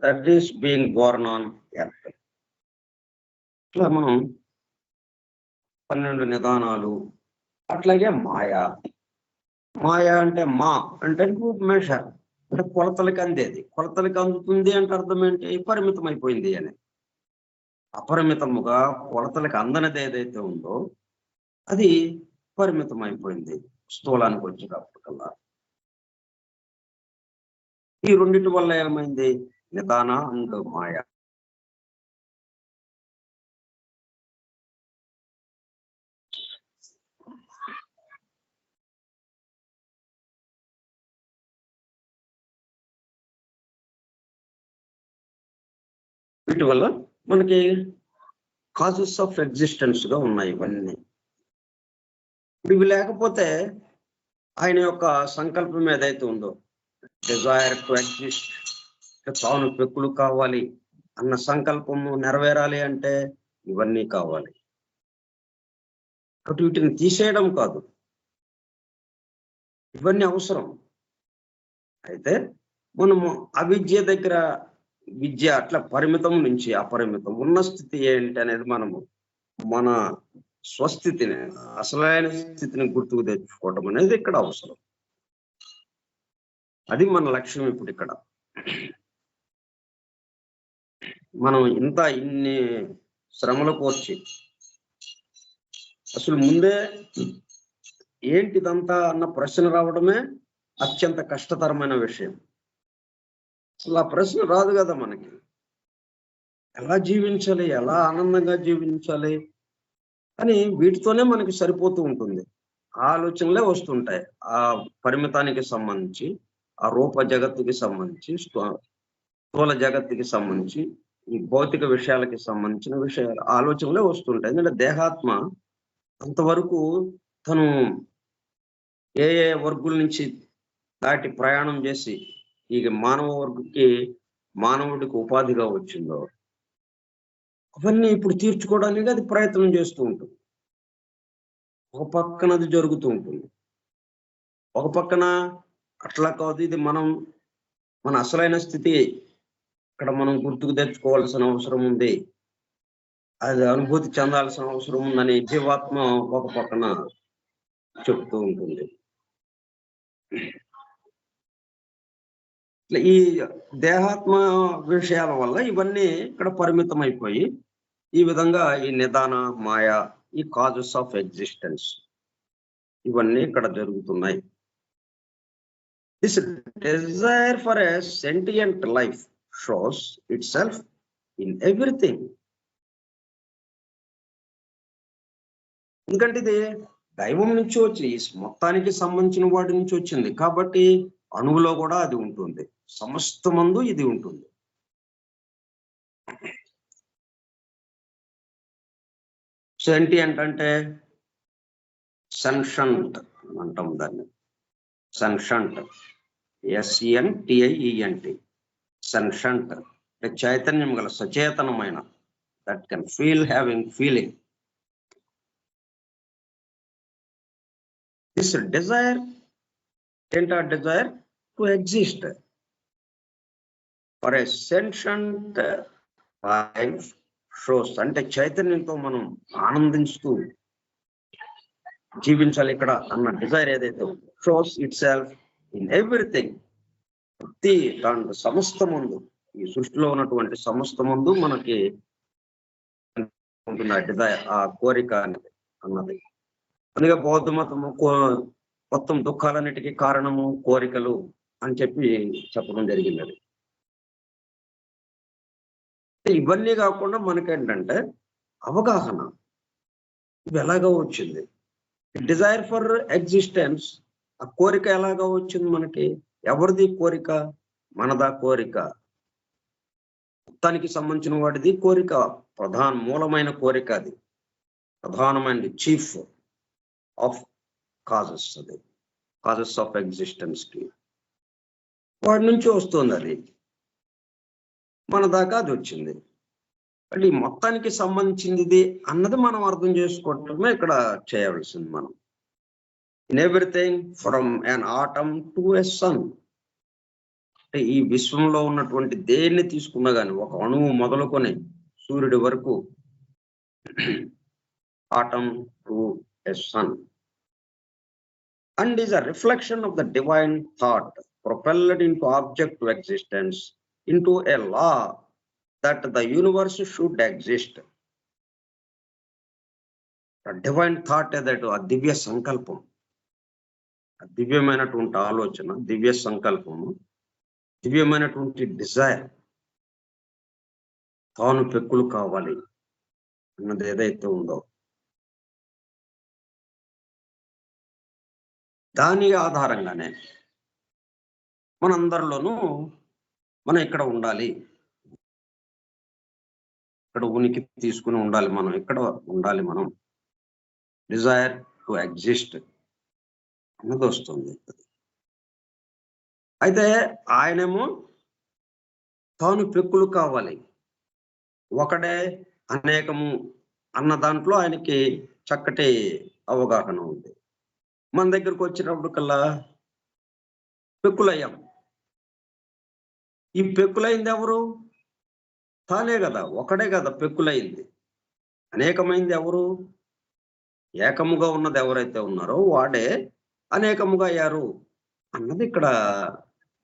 that is being Born on earth. ఇట్లా మనం 12 నిదానాలు. అట్లాగే మాయా. మాయా అంటే మా అంటే మెషర్, అంటే కొలతలకి అందేది. కొలతలకి అందుతుంది అంటే అర్థం ఏంటి? పరిమితం అయిపోయింది అని. అపరిమితముగా కొలతలకి అందనిది ఏదైతే ఉందో అది పరిమితం అయిపోయింది స్థూలానికి వచ్చేటప్పటికల్లా. ఈ రెండింటి వల్ల ఏమైంది? నిదాన అండ్ మాయ. వీటి వల్ల మనకి కాజెస్ ఆఫ్ ఎగ్జిస్టెన్స్ గా ఉన్నాయి ఇవన్నీ. ఇవి లేకపోతే ఆయన యొక్క సంకల్పం ఏదైతే ఉందో, డిజైర్ టు ఎగ్జిస్ట్, తాను పెక్కులు కావాలి అన్న సంకల్పము నెరవేరాలి అంటే ఇవన్నీ కావాలి. అటు వీటిని తీసేయడం కాదు, ఇవన్నీ అవసరం. అయితే మనము అవిద్య దగ్గర విద్య అట్లా పరిమితం నుంచి అపరిమితం ఉన్న స్థితి ఏంటి అనేది మనము మన స్వస్థితిని, అసలైన స్థితిని గుర్తుకు తెచ్చుకోవడం అనేది ఇక్కడ అవసరం. అది మన లక్ష్యం. ఇప్పుడు ఇక్కడ మనం ఇన్ని శ్రమలు కోర్చి అసలు ముందే ఏంటిదంతా అన్న ప్రశ్న రావడమే అత్యంత కష్టతరమైన విషయం. అసలు ఆ ప్రశ్న రాదు కదా మనకి. ఎలా జీవించాలి, ఎలా ఆనందంగా జీవించాలి అని వీటితోనే మనకి సరిపోతూ ఉంటుంది. ఆలోచనలే వస్తుంటాయి. ఆ పరిమితానికి సంబంధించి, ఆ రూప జగత్తుకి సంబంధించి, స్థూల జగత్తుకి సంబంధించి, ఈ భౌతిక విషయాలకి సంబంధించిన విషయాలు ఆలోచనలే వస్తుంటాయి. ఎందుకంటే దేహాత్మ అంతవరకు తను ఏ వర్గుల నుంచి దాటి ప్రయాణం చేసి ఈ మానవుడికి ఉపాధిగా వచ్చిందో అవన్నీ ఇప్పుడు తీర్చుకోవడానికి అది ప్రయత్నం చేస్తూ ఉంటుంది. ఒక పక్కన అది జరుగుతూ ఉంటుంది, ఒక పక్కన అట్లా కాదు, ఇది మన అసలైన స్థితి ఇక్కడ మనం గుర్తుకు తెచ్చుకోవాల్సిన అవసరం ఉంది, అది అనుభూతి చెందాల్సిన అవసరం ఉందని జీవాత్మ ఒక పక్కన చెప్తూ ఉంటుంది. ఈ దేహాత్మ విషయాల వల్ల ఇవన్నీ ఇక్కడ పరిమితం అయిపోయి ఈ విధంగా ఈ నిదాన మాయ, ఈ కాజెస్ ఆఫ్ ఎగ్జిస్టెన్స్ ఇవన్నీ ఇక్కడ జరుగుతున్నాయి. This desire for a sentient life shows itself in everything. ఎందుకంటే ఇది దైవం నుంచి వచ్చి మొత్తానికి సంబంధించిన వాటి నుంచి వచ్చింది కాబట్టి అణువులో కూడా అది ఉంటుంది, సమస్తమందు ఇది ఉంటుంది. సెంటియంట్ అంటే సెన్షంట్ అంటాం దాన్ని. సెన్షంట్, SENTIENT, సెన్షంట్ అంటే చైతన్యం గల, సచేతనమైన, that can feel, having feeling. This desire ఏంటా? Desire to exist for a sentient life shows అంటే చైతన్యంతో మనం ఆనందించుతూ జీవించాలి ఇక్కడ అన్న డిజైర్ ఏదైతే shows itself in everything. ప్రతి దాంట్లో సమస్త ముందు, ఈ సృష్టిలో ఉన్నటువంటి సమస్త ముందు మనకి ఉంటుంది ఆ డిజైర్, ఆ కోరిక అన్నది. అందుకే బౌద్ధ మతము మొత్తం దుఃఖాలన్నిటికీ కారణము కోరికలు అని చెప్పడం జరిగింది. అది ఇవన్నీ కాకుండా మనకేంటంటే అవగాహన, ఇది ఎలాగో వచ్చింది. డిజైర్ ఫర్ ఎగ్జిస్టెన్స్, ఆ కోరిక ఎలాగా వచ్చింది మనకి? ఎవరిది కోరిక? మనదా కోరిక. మొత్తానికి సంబంధించిన వాటిది కోరిక, మూలమైన కోరిక, అది ప్రధానమైనది, చీఫ్ ఆఫ్ కాజెస్, అది కాజెస్ ఆఫ్ ఎగ్జిస్టెన్స్ కి వాడి నుంచి వస్తుంది. అది మన దాకా అది వచ్చింది. మళ్ళీ మొత్తానికి సంబంధించింది ఇది అన్నది మనం అర్థం చేసుకోవటమే ఇక్కడ చేయవలసింది. మనం in everything from an atom to a sun, అంటే ఈ విశ్వంలో ఉన్నటువంటి దేన్ని తీసుకున్నా కానీ, ఒక అణువు మొదలుకొని సూర్యుడి వరకు, atom to a sun, and is a reflection of the divine thought propelled into object to existence, into a law that the universe should exist. A divine thought ఏదైతే ఆ దివ్య సంకల్పం, దివ్యమైనటువంటి ఆలోచన, దివ్య సంకల్పము, దివ్యమైనటువంటి డిజైర్, తాను పెక్కులు కావాలి అన్నది ఏదైతే ఉందో దాని ఆధారంగానే మనందరిలోనూ మనం ఇక్కడ ఉండాలి, ఇక్కడ ఉనికి తీసుకుని ఉండాలి, మనం ఇక్కడ ఉండాలి, మనం డిజైర్ టు ఎగ్జిస్ట్ అన్నది వస్తుంది. అయితే ఆయనేమో తాను పెక్కులు కావాలి, ఒకడే అనేకము అన్న దాంట్లో ఆయనకి చక్కటి అవగాహన ఉంది. మన దగ్గరకు వచ్చినప్పుడు కల్లా పెక్కులయ్యాం. ఈ పెక్కులైంది ఎవరు? తానే కదా, ఒకడే కదా పెక్కులైంది. అనేకమైంది ఎవరు? ఏకముగా ఉన్నది ఎవరైతే ఉన్నారో వాడే అనేకముగా అయ్యారు అన్నది ఇక్కడ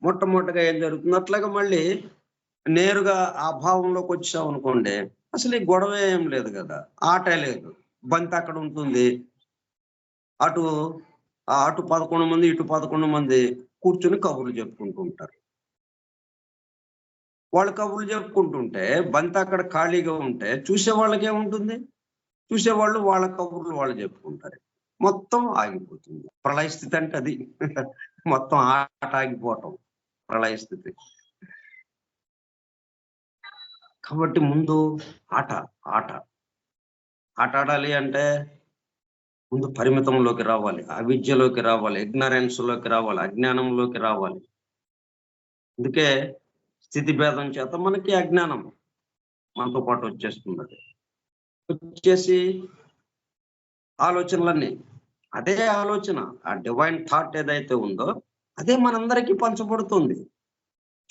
మొట్టమొదటిగా ఏం జరుగుతుంది. అట్లాగా మళ్ళీ నేరుగా ఆ భావంలోకి వచ్చాం అనుకోండి, అసలు ఈ గొడవ ఏం లేదు కదా, ఆటే లేదు, బంతి అక్కడ ఉంటుంది, అటు 11 మంది ఇటు 11 మంది కూర్చుని కబుర్లు చెప్పుకుంటూ ఉంటారు. వాళ్ళు కబుర్లు చెప్పుకుంటుంటే బంతి అక్కడ ఖాళీగా ఉంటే చూసే వాళ్ళకి ఏముంటుంది, చూసేవాళ్ళు వాళ్ళ కబుర్లు వాళ్ళు చెప్పుకుంటారు, మొత్తం ఆగిపోతుంది. ప్రళయ స్థితి అంటే అది. మొత్తం ఆట ఆగిపోవటం ప్రళయ స్థితి. కాబట్టి ముందు ఆట ఆడాలి అంటే ముందు పరిమితంలోకి రావాలి, అవిద్యలోకి రావాలి, ఇగ్నరెన్స్ లోకి రావాలి, అజ్ఞానంలోకి రావాలి. అందుకే స్థితి భేదం చేత మనకి అజ్ఞానం మనతో పాటు వచ్చేస్తుంది. వచ్చేసి ఆలోచనలన్నీ అదే ఆలోచన, ఆ డివైన్ థాట్ ఏదైతే ఉందో అదే మనందరికీ పంచబడుతుంది.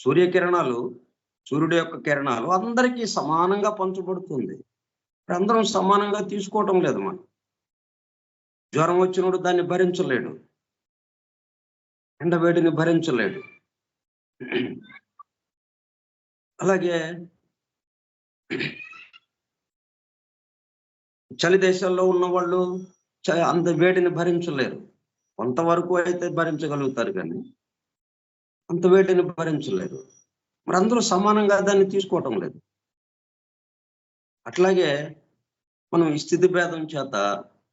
సూర్యకిరణాలు, సూర్యుడి యొక్క కిరణాలు అందరికీ సమానంగా పంచబడుతుంది. అందరం సమానంగా తీసుకోవటం లేదు. మనం జ్వరం వచ్చినప్పుడు దాన్ని భరించలేడు, ఎండవేడిని భరించలేడు. అలాగే చలి దేశాల్లో ఉన్న వాళ్ళు అంత వేడిని భరించలేరు. కొంతవరకు అయితే భరించగలుగుతారు, కానీ అంత వేడిని భరించలేరు. మరి అందరూ సమానంగా దాన్ని తీసుకోవటం లేదు. అట్లాగే మనం ఈ స్థితి భేదం చేత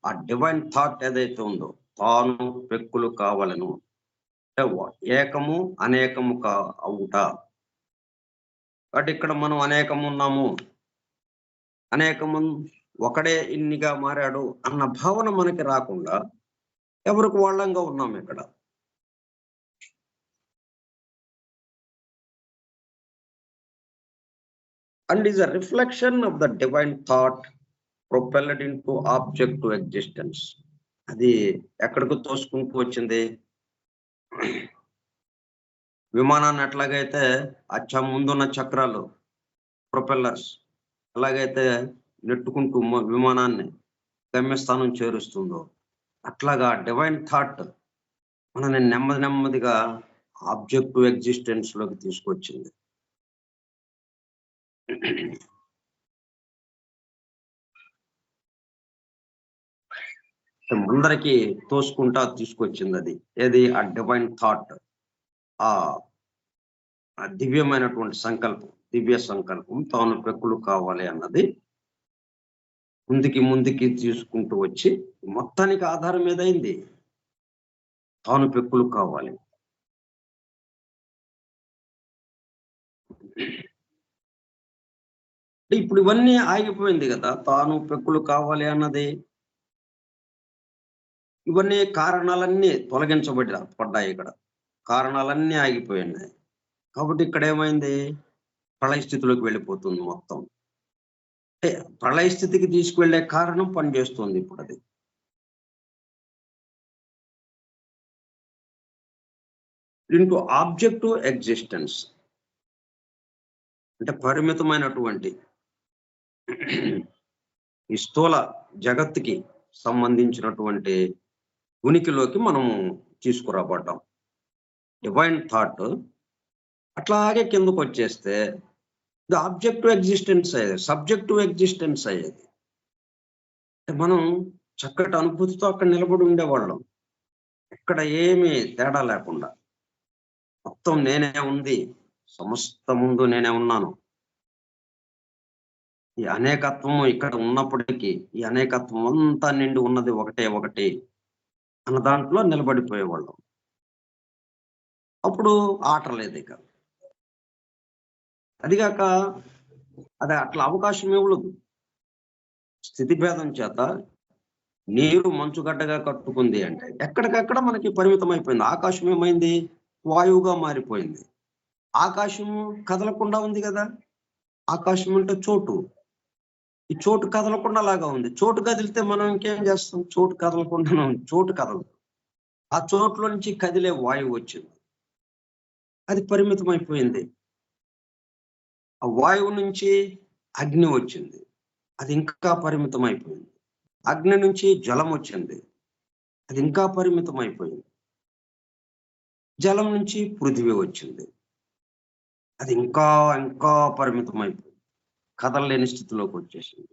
ఆ డివైన్ థాట్ ఏదైతే ఉందో తాను పెక్కులు కావాలను, ఏకము అనేకము అవుట. కాబట్టి ఇక్కడ మనం అనేకము ఉన్నాము, అనేకము ఒకడే ఇన్నిగా మారాడు అన్న భావన మనకి రాకుండా ఎవరికి వాళ్ళంగా ఉన్నాము ఇక్కడ. And is a reflection of the divine thought propelled into object to existence. అది ఎక్కడికి తోసుకుంటూ వచ్చింది? విమానాన్ని ఎట్లాగైతే ముందున్న చక్రాలు ప్రొపెల్లర్స్ ఎలాగైతే నెట్టుకుంటూ విమానాన్ని గమ్యస్థానం చేరుస్తుందో, అట్లాగా డివైన్ థాట్ మనని నెమ్మదిగా ఆబ్జెక్ట్ టు ఎగ్జిస్టెన్స్ లోకి తీసుకొచ్చింది. అందరికీ తోసుకుంటా తీసుకొచ్చింది అది. ఏది? ఆ డివైన్ థాట్, ఆ దివ్యమైనటువంటి సంకల్పం, దివ్య సంకల్పం తాను పెక్కులు కావాలి అన్నది ముందుకి తీసుకుంటూ వచ్చి మొత్తానికి ఆధారం ఏదైంది? తాను పెక్కులు కావాలి. ఇప్పుడు ఇవన్నీ ఆగిపోయింది కదా, తాను పెక్కులు కావాలి అన్నది. ఇవన్నీ కారణాలన్నీ పడ్డాయి. ఇక్కడ కారణాలన్నీ ఆగిపోయినాయి. కాబట్టి ఇక్కడ ఏమైంది? ప్రళయ స్థితిలోకి వెళ్ళిపోతుంది మొత్తం. ప్రళయ స్థితికి తీసుకువెళ్లే కారణం పనిచేస్తుంది ఇప్పుడు. అది ఇంటూ ఆబ్జెక్టివ్ ఎగ్జిస్టెన్స్ అంటే పరిమితమైనటువంటి ఈ స్థూల జగత్తుకి సంబంధించినటువంటి ఉనికిలోకి మనము తీసుకురాబడ్డాం. డివైన్ థాట్ అట్లాగే కిందకు వచ్చేస్తే ఇది ఆబ్జెక్టివ్ ఎగ్జిస్టెన్స్ అయ్యేది, సబ్జెక్టివ్ ఎగ్జిస్టెన్స్ అయ్యేది. మనం చక్కటి అనుభూతితో అక్కడ నిలబడి ఉండేవాళ్ళం, ఎక్కడ ఏమీ తేడా లేకుండా. మొత్తం నేనే ఉంది, సమస్త ముందు నేనే ఉన్నాను. ఈ అనేకత్వము ఇక్కడ ఉన్నప్పటికీ ఈ అనేకత్వం అంతా నిండి ఉన్నది ఒకటే ఒకటి అన్న దాంట్లో నిలబడిపోయేవాళ్ళం. అప్పుడు ఆట లేదు ఇక. అదిగాక అది అట్లా అవకాశం ఇవ్వలేదు. స్థితి భేదం చేత నీరు మంచుగడ్డగా కట్టుకుంది అంటే ఎక్కడికక్కడ మనకి పరిమితం అయిపోయింది. ఆకాశం ఏమైంది? వాయువుగా మారిపోయింది. ఆకాశము కదలకుండా ఉంది కదా. ఆకాశం అంటే చోటు, ఈ చోటు కదలకుండా లాగా ఉంది. చోటు కదిలితే మనం ఇంకేం చేస్తాం? చోటు కదలకుండా చోటు కదలదు. ఆ చోట్లో నుంచి కదిలే వాయువు వచ్చింది, అది పరిమితం అయిపోయింది. ఆ వాయువు నుంచి అగ్ని వచ్చింది, అది ఇంకా పరిమితం అయిపోయింది. అగ్ని నుంచి జలం వచ్చింది, అది ఇంకా పరిమితం అయిపోయింది. జలం నుంచి పృథివీ వచ్చింది, అది ఇంకా ఇంకా పరిమితం అయిపోయింది, కదలలేని స్థితిలోకి వచ్చేసింది.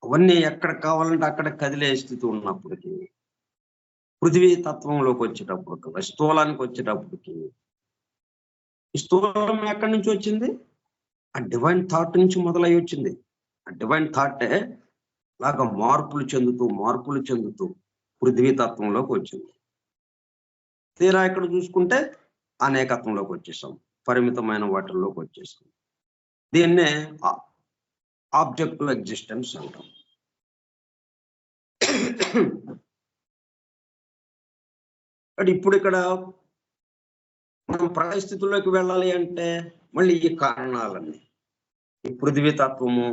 అవన్నీ ఎక్కడ కావాలంటే అక్కడ కదిలే స్థితి ఉన్నప్పటికీ పృథివీ తత్వంలోకి వచ్చేటప్పుడు, స్థూలానికి వచ్చేటప్పటికి, ఈ స్థూలం ఎక్కడి నుంచి వచ్చింది? ఆ డివైన్ థాట్ నుంచి మొదలై వచ్చింది. ఆ డివైన్ థాటే లాగా మార్పులు చెందుతూ పృథ్వీ తత్వంలోకి వచ్చింది. తీరా ఇక్కడ చూసుకుంటే అనేకత్వంలోకి వచ్చేసాం, పరిమితమైన వాటిల్లోకి వచ్చేసాం. దీన్నే ఆబ్జెక్టివ్ ఎగ్జిస్టెన్స్ అంటాం. ఇప్పుడు ఇక్కడ మనం పరిస్థితుల్లోకి వెళ్ళాలి అంటే మళ్ళీ ఈ కారణాలన్నీ, ఈ పృథ్వీ తత్వము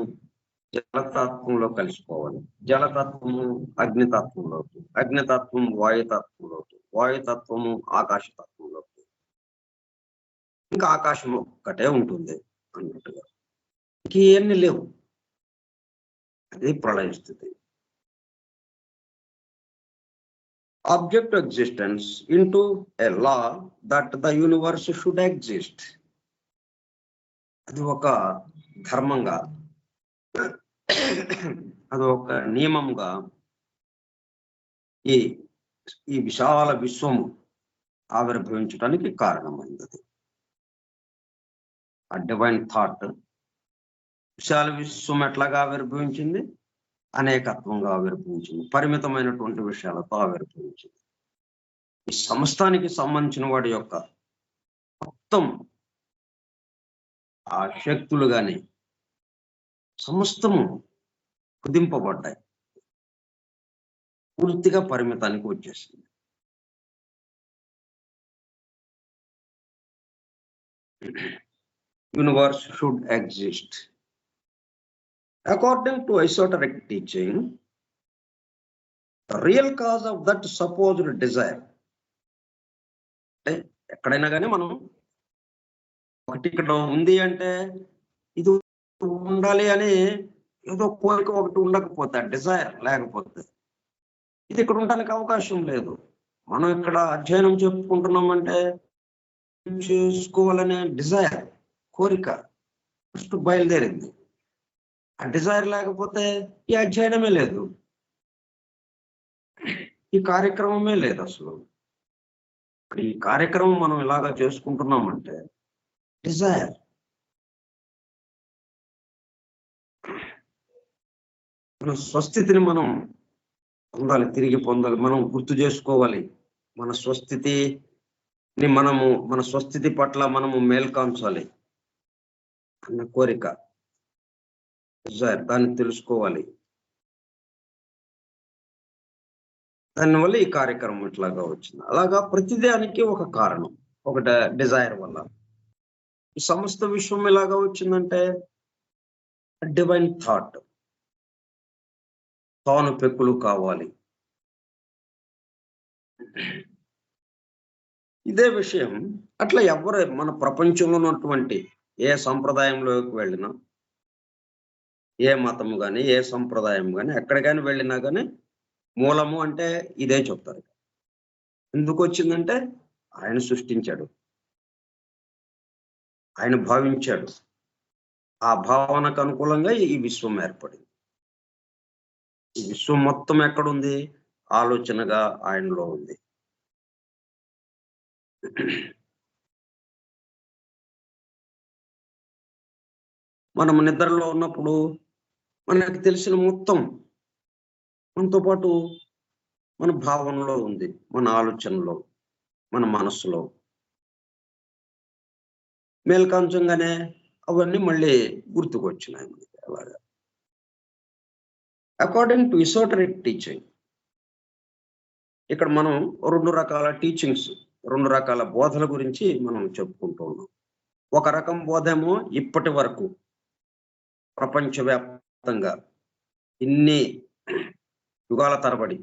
జలతత్వంలో కలిసిపోవాలి, జలతత్వము అగ్నితత్వంలోకి, అగ్నితత్వం వాయుతత్వంలోకి, వాయుతత్వము ఆకాశతత్వంలోకి, ఇంకా ఆకాశం ఒక్కటే ఉంటుంది అన్నట్టుగా. ఇంకేమీ లేవు. అది ప్రళయ స్థితి. Objective existence into a law that the universe should exist. అది ఒక ధర్మంగా, అది ఒక నియమంగా ఈ విశాల విశ్వము ఆవిర్భవించడానికి కారణమైంది. ఆ డివైన్ థాట్ విశాల విశ్వం ఎట్లాగా ఆవిర్భవించింది? అనేకత్వంగా ఆవిర్భవించింది, పరిమితమైనటువంటి విషయాలతో ఆవిర్భవించింది. ఈ సమస్తానికి సంబంధించిన వాడి యొక్క మొత్తం ఆ శక్తులు గాని సమస్తము కుదింపబడ్డాయి, పూర్తిగా పరిమితానికి వచ్చేసింది. Universe should exist. According to esoteric teaching, the real cause of that supposed desire, ఎక్కడైనా కానీ మనం ఒకటి ఇక్కడ ఉంది అంటే ఇది ఉండాలి అని ఏదో కోరిక ఒకటి ఉండకపోతే, డిజైర్ లేకపోతే ఇది ఇక్కడ ఉండడానికి అవకాశం లేదు. మనం ఇక్కడ అధ్యయనం చెప్పుకుంటున్నామంటే చేసుకోవాలనే డిజైర్, కోరిక ఫస్ట్ బయలుదేరింది. ఆ డిజైర్ లేకపోతే ఈ అధ్యయనమే లేదు, ఈ కార్యక్రమమే లేదు. అసలు ఈ కార్యక్రమం మనం ఇలాగా చేసుకుంటున్నామంటే డిజైర్. మన స్వస్థితిని మనం పొందాలి, తిరిగి పొందాలి, మనం గుర్తు చేసుకోవాలి. మన స్వస్థితిని మన స్వస్థితి పట్ల మనము మేల్కాంచాలి అన్న కోరిక, దాన్ని తెలుసుకోవాలి. దానివల్ల ఈ కార్యక్రమం ఇట్లాగా వచ్చింది. అలాగా ప్రతిదానికి ఒక కారణం, ఒకటి డిజైర్ వల్ల ఈ సమస్త విశ్వం ఇలాగా వచ్చిందంటే డివైన్ థాట్, తాను పెక్కులు కావాలి. ఇదే విషయం అట్లా ఎవరు మన ప్రపంచంలో ఉన్నటువంటి ఏ సంప్రదాయంలోకి వెళ్ళినా, ఏ మతము కానీ ఏ సంప్రదాయం కానీ ఎక్కడికైనా వెళ్ళినా కానీ మూలము అంటే ఇదే చెప్తారు. ఎందుకు వచ్చిందంటే ఆయన సృష్టించాడు, ఆయన భావించాడు. ఆ భావనకు అనుకూలంగా ఈ విశ్వం ఏర్పడింది. ఈ విశ్వం మొత్తం ఎక్కడుంది? ఆలోచనగా ఆయనలో ఉంది. మనం నిద్రలో ఉన్నప్పుడు మనకు తెలిసిన మొత్తం మనతో పాటు మన భావనలో ఉంది, మన ఆలోచనలో, మన మనస్సులో. మేల్కాంచంగానే అవన్నీ మళ్ళీ గుర్తుకొచ్చినాయి మనకి. అలాగా అకార్డింగ్ టు ఎసోటరిక్ టీచింగ్, ఇక్కడ మనం 2 రకాల టీచింగ్స్, 2 రకాల బోధల గురించి మనం చెప్పుకుంటూ ఉన్నాం. ఒక రకం బోధేమో ఇప్పటి వరకు ప్రపంచవ్యాప్తంగా ఇన్ని యుగాల తరబడి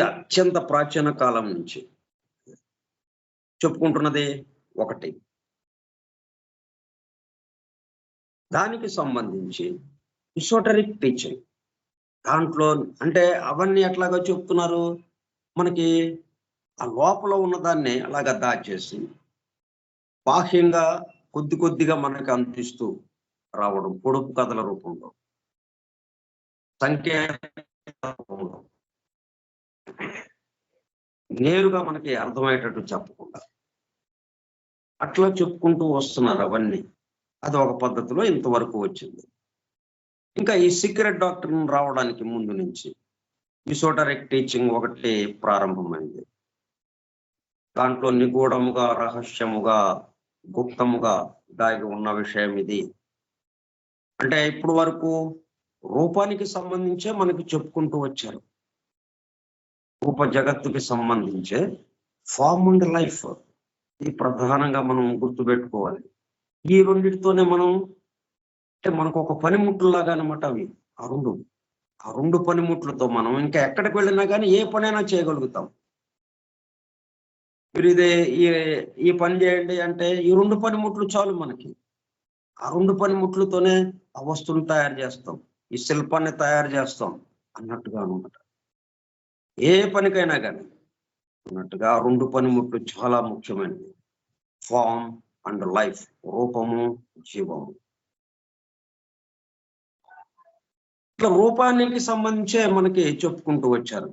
అత్యంత ప్రాచీన కాలం నుంచి చెప్పుకుంటున్నది ఒకటి. దానికి సంబంధించి ఎసోటరిక్ టీచింగ్, దాంట్లో అంటే అవన్నీ ఎట్లాగా చెప్తున్నారు, మనకి ఆ లోపల ఉన్నదాన్ని అలాగా దాచేసి బాహ్యంగా కొద్ది కొద్దిగా మనకి అందిస్తూ రావడం, పొడుపు కథల రూపంలో, సంకేతాల రూపంలో, నేరుగా మనకి అర్థమయ్యేటట్టు చెప్పకుండా అట్లా చెప్పుకుంటూ వస్తున్నారు అవన్నీ. అది ఒక పద్ధతిలో ఇంతవరకు వచ్చింది. ఇంకా ఈ సీక్రెట్ డాక్టర్ రావడానికి ముందు నుంచి ఎసోటరిక్ టీచింగ్ ఒకటి ప్రారంభమైంది. దాంట్లో నిగూఢముగా, రహస్యముగా, గుప్తముగా దాగి ఉన్న విషయం ఇది. అంటే ఇప్పుడు వరకు రూపానికి సంబంధించే మనకి చెప్పుకుంటూ వచ్చారు. రూప జగత్తుకి సంబంధించే ఫార్మ్ అండ్ లైఫ్, ఇది ప్రధానంగా మనం గుర్తుపెట్టుకోవాలి. ఈ రెండింటితోనే మనం, అంటే మనకు ఒక పనిముట్లులాగా అనమాట అవి. ఆ రెండు పనిముట్లతో మనం ఇంకా ఎక్కడికి వెళ్ళినా కానీ ఏ పనైనా చేయగలుగుతాం. మీరు ఇదే ఈ పని చేయండి అంటే ఈ 2 పనిముట్లు చాలు మనకి. ఆ 2 పనిముట్లతోనే ఆ వస్తువుని తయారు చేస్తాం, ఈ శిల్పాన్ని తయారు చేస్తాం అన్నట్టుగా అనమాట. ఏ పనికైనా కానీ అన్నట్టుగా ఆ 2 పనిముట్లు చాలా ముఖ్యమైనవి. ఫామ్ అండ్ లైఫ్, రూపము, జీవము. ఇట్లా రూపానికి సంబంధించే మనకి చెప్పుకుంటూ వచ్చారు.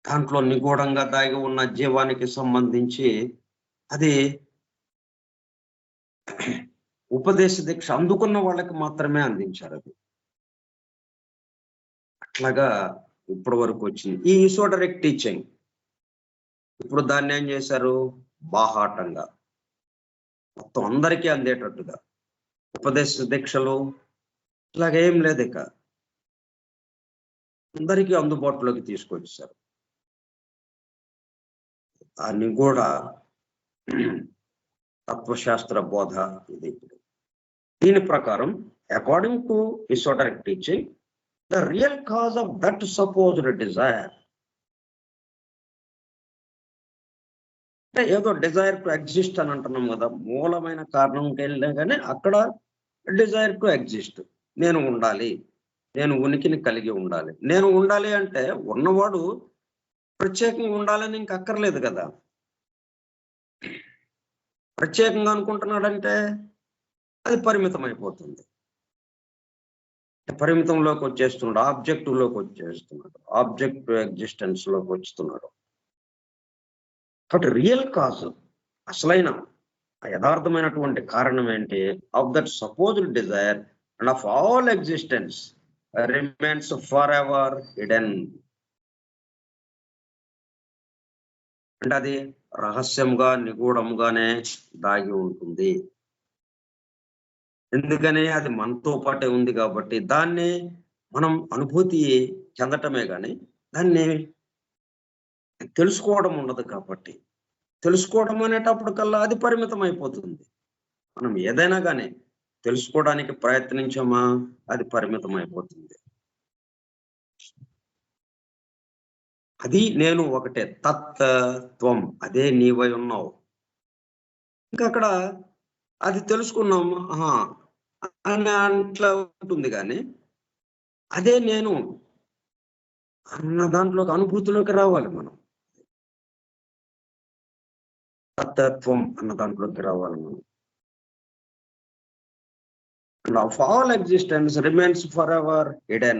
దాంట్లో నిగూఢంగా దాగి ఉన్న జీవానికి సంబంధించి అది ఉపదేశ దీక్ష అందుకున్న వాళ్ళకి మాత్రమే అందించారు. అది అట్లాగా ఇప్పటి వరకు వచ్చింది ఈ ఎసోటరిక్ టీచింగ్. ఇప్పుడు దాన్ని ఏం చేశారు, బాహాటంగా మొత్తం అందరికీ అందేటట్టుగా ఉపదేశ దీక్షలు ఇలాగేం లేదు, ఇక అందరికీ అందుబాటులోకి తీసుకొచ్చారు. దాన్ని కూడా తత్వశాస్త్ర బోధ ఇది. దీని ప్రకారం according to esoteric teaching, the real cause of that supposed desire, అంటే ఏదో డిజైర్ టు ఎగ్జిస్ట్ అని అంటున్నాం కదా, మూలమైన కారణంకి వెళ్ళినా కానీ అక్కడ డిజైర్ టు ఎగ్జిస్ట్, నేను ఉండాలి, నేను ఉనికిని కలిగి ఉండాలి. నేను ఉండాలి అంటే ఉన్నవాడు ప్రత్యేకంగా ఉండాలని ఇంక అక్కర్లేదు కదా. ప్రత్యేకంగా అనుకుంటున్నాడంటే అది పరిమితం అయిపోతుంది. పరిమితంలోకి వచ్చేస్తున్నాడు, ఆబ్జెక్టివ్లోకి వచ్చేస్తున్నాడు, ఆబ్జెక్ట్ ఎగ్జిస్టెన్స్ లోకి వస్తున్నాడు. కాబట్టి రియల్ కాజ్, అసలైన యథార్థమైనటువంటి కారణం ఏంటి, of that supposed desire and of all existence remains for ever hidden. అంటే అది రహస్యంగా, నిగూఢంగానే దాగి ఉంటుంది. ఎందుకని, అది మనతో పాటే ఉంది కాబట్టి దాన్ని మనం అనుభూతి చెందటమే కానీ దాన్ని తెలుసుకోవడం ఉండదు. కాబట్టి తెలుసుకోవడం అనేటప్పటికల్లా అది పరిమితం అయిపోతుంది. మనం ఏదైనా కానీ తెలుసుకోవడానికి ప్రయత్నించామా అది పరిమితం అయిపోతుంది. అది నేను ఒకటే, తత్వం, అదే నీవై ఉన్నావు. ఇంకా అక్కడ అది తెలుసుకున్నాము, అని అట్లా ఉంటుంది. కానీ అదే నేను అన్న దాంట్లోకి అనుభూతిలోకి రావాలి. మనం తత్వం అన్న దాంట్లోకి రావాలి మనం. And of all existence remains forever hidden,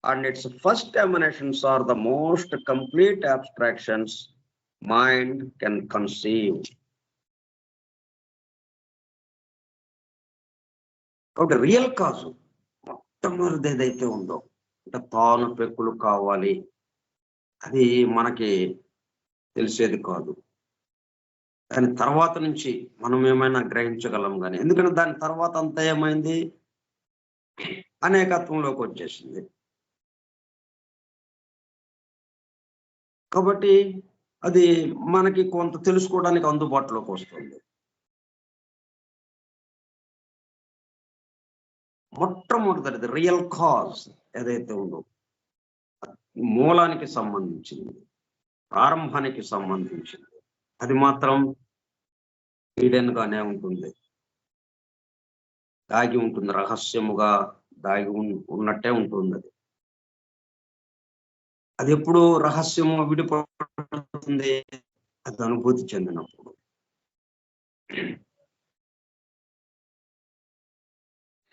and its first emanations are the most complete abstractions mind can conceive. కాబట్టి రియల్ కాజు మొట్టమొదటిది ఏదైతే ఉందో అంటే తాను పెక్కులు కావాలి, అది మనకి తెలిసేది కాదు. దాని తర్వాత నుంచి మనం ఏమైనా గ్రహించగలం కానీ, ఎందుకంటే దాని తర్వాత అంతా ఏమైంది, అనేకత్వంలోకి వచ్చేసింది. కాబట్టి అది మనకి కొంత తెలుసుకోవడానికి అందుబాటులోకి వస్తుంది. మొట్టమొదటిది రియల్ కాజ్ ఏదైతే ఉందో మూలానికి సంబంధించింది, ప్రారంభానికి సంబంధించింది, అది మాత్రం ఈడెన్ గానే ఉంటుంది, దాగి ఉంటుంది, రహస్యముగా దాగి ఉన్నట్టే ఉంటుంది. అది అది ఎప్పుడు రహస్యము విడిపడుతుంది, అది అనుభూతి చెందినప్పుడు.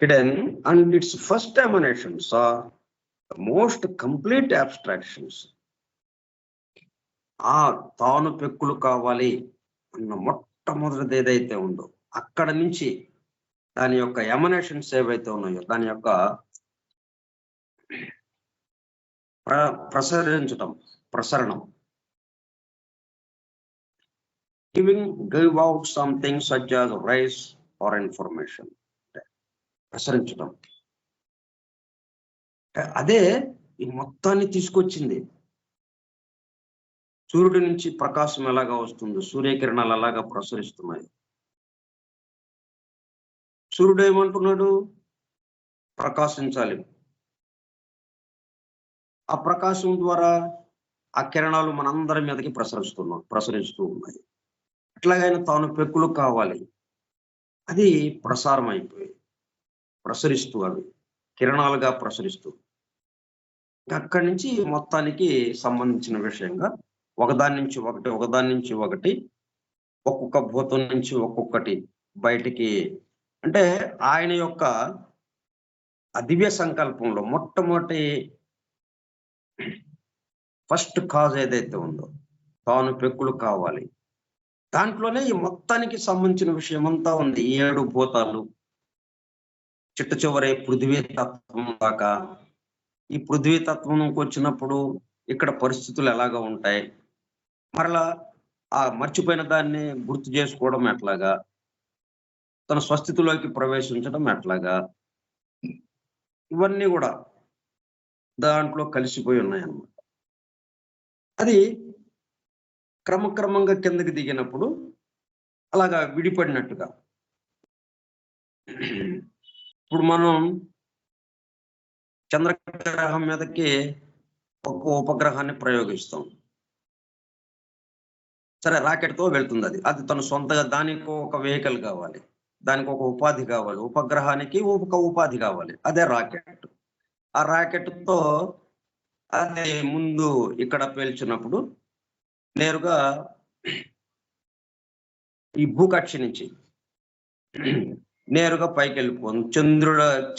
Hidden and its first emanations are the most complete abstractions. ఆ తాను పెక్కులు కావాలి అన్న మొట్టమొదటిది ఏదైతే ఉందో అక్కడ నుంచి దాని యొక్క ఎమనేషన్స్ ఏవైతే ఉన్నాయో దాని యొక్క ప్రసరణం, give out something such as rays or information, ప్రసరించడం. అదే ఈ మొత్తాన్ని తీసుకొచ్చింది. సూర్యుడి నుంచి ప్రకాశం ఎలాగా వస్తుందో, సూర్యకిరణాలు అలాగా ప్రసరిస్తున్నాయి. సూర్యుడు ఏమంటున్నాడు, ప్రకాశించాలి. ఆ ప్రకాశం ద్వారా ఆ కిరణాలు మనందరి మీదకి ప్రసరిస్తూ ఉన్నాయి. అట్లాగైనా తాను పెక్కులు కావాలి, అది ప్రసారం అయిపోయి ప్రసరిస్తూ అవి కిరణాలుగా ప్రసరిస్తూ అక్కడి నుంచి మొత్తానికి సంబంధించిన విషయంగా ఒకదాని నుంచి ఒకటి ఒక్కొక్క భూతం నుంచి ఒక్కొక్కటి బయటికి, అంటే ఆయన యొక్క దివ్య సంకల్పంలో మొట్టమొదటి ఫస్ట్ కాజ్ ఏదైతే ఉందో తాను పెక్కులు కావాలి, దాంట్లోనే ఈ మొత్తానికి సంబంధించిన విషయం అంతా ఉంది. 7 భూతాలు, చిట్ట చివరి పృథ్వీ తత్వం దాకా. ఈ పృథ్వీ తత్వంకి వచ్చినప్పుడు ఇక్కడ పరిస్థితులు ఎలాగా ఉంటాయి, మరలా ఆ మర్చిపోయిన దాన్ని గుర్తు చేసుకోవడం ఎట్లాగా, తన స్వస్థితిలోకి ప్రవేశించడం ఎట్లాగా, ఇవన్నీ కూడా దాంట్లో కలిసిపోయి ఉన్నాయన్నమాట. అది క్రమక్రమంగా కిందకి దిగినప్పుడు అలాగా విడిపడినట్టుగా. ఇప్పుడు మనం చంద్రగ్రహం మీదకి ఒక ఉపగ్రహాన్ని ప్రయోగిస్తాం. సరే, రాకెట్తో వెళ్తుంది. అది తన సొంతగా, దానికి ఒక వెహికల్ కావాలి, దానికి ఒక ఉపాధి కావాలి, ఉపగ్రహానికి ఒక ఉపాధి కావాలి, అదే రాకెట్. ఆ రాకెట్తో అది ముందు ఇక్కడ పేల్చినప్పుడు నేరుగా ఈ భూకక్షి నుంచి నేరుగా పైకి వెళ్ళిపోతుంది,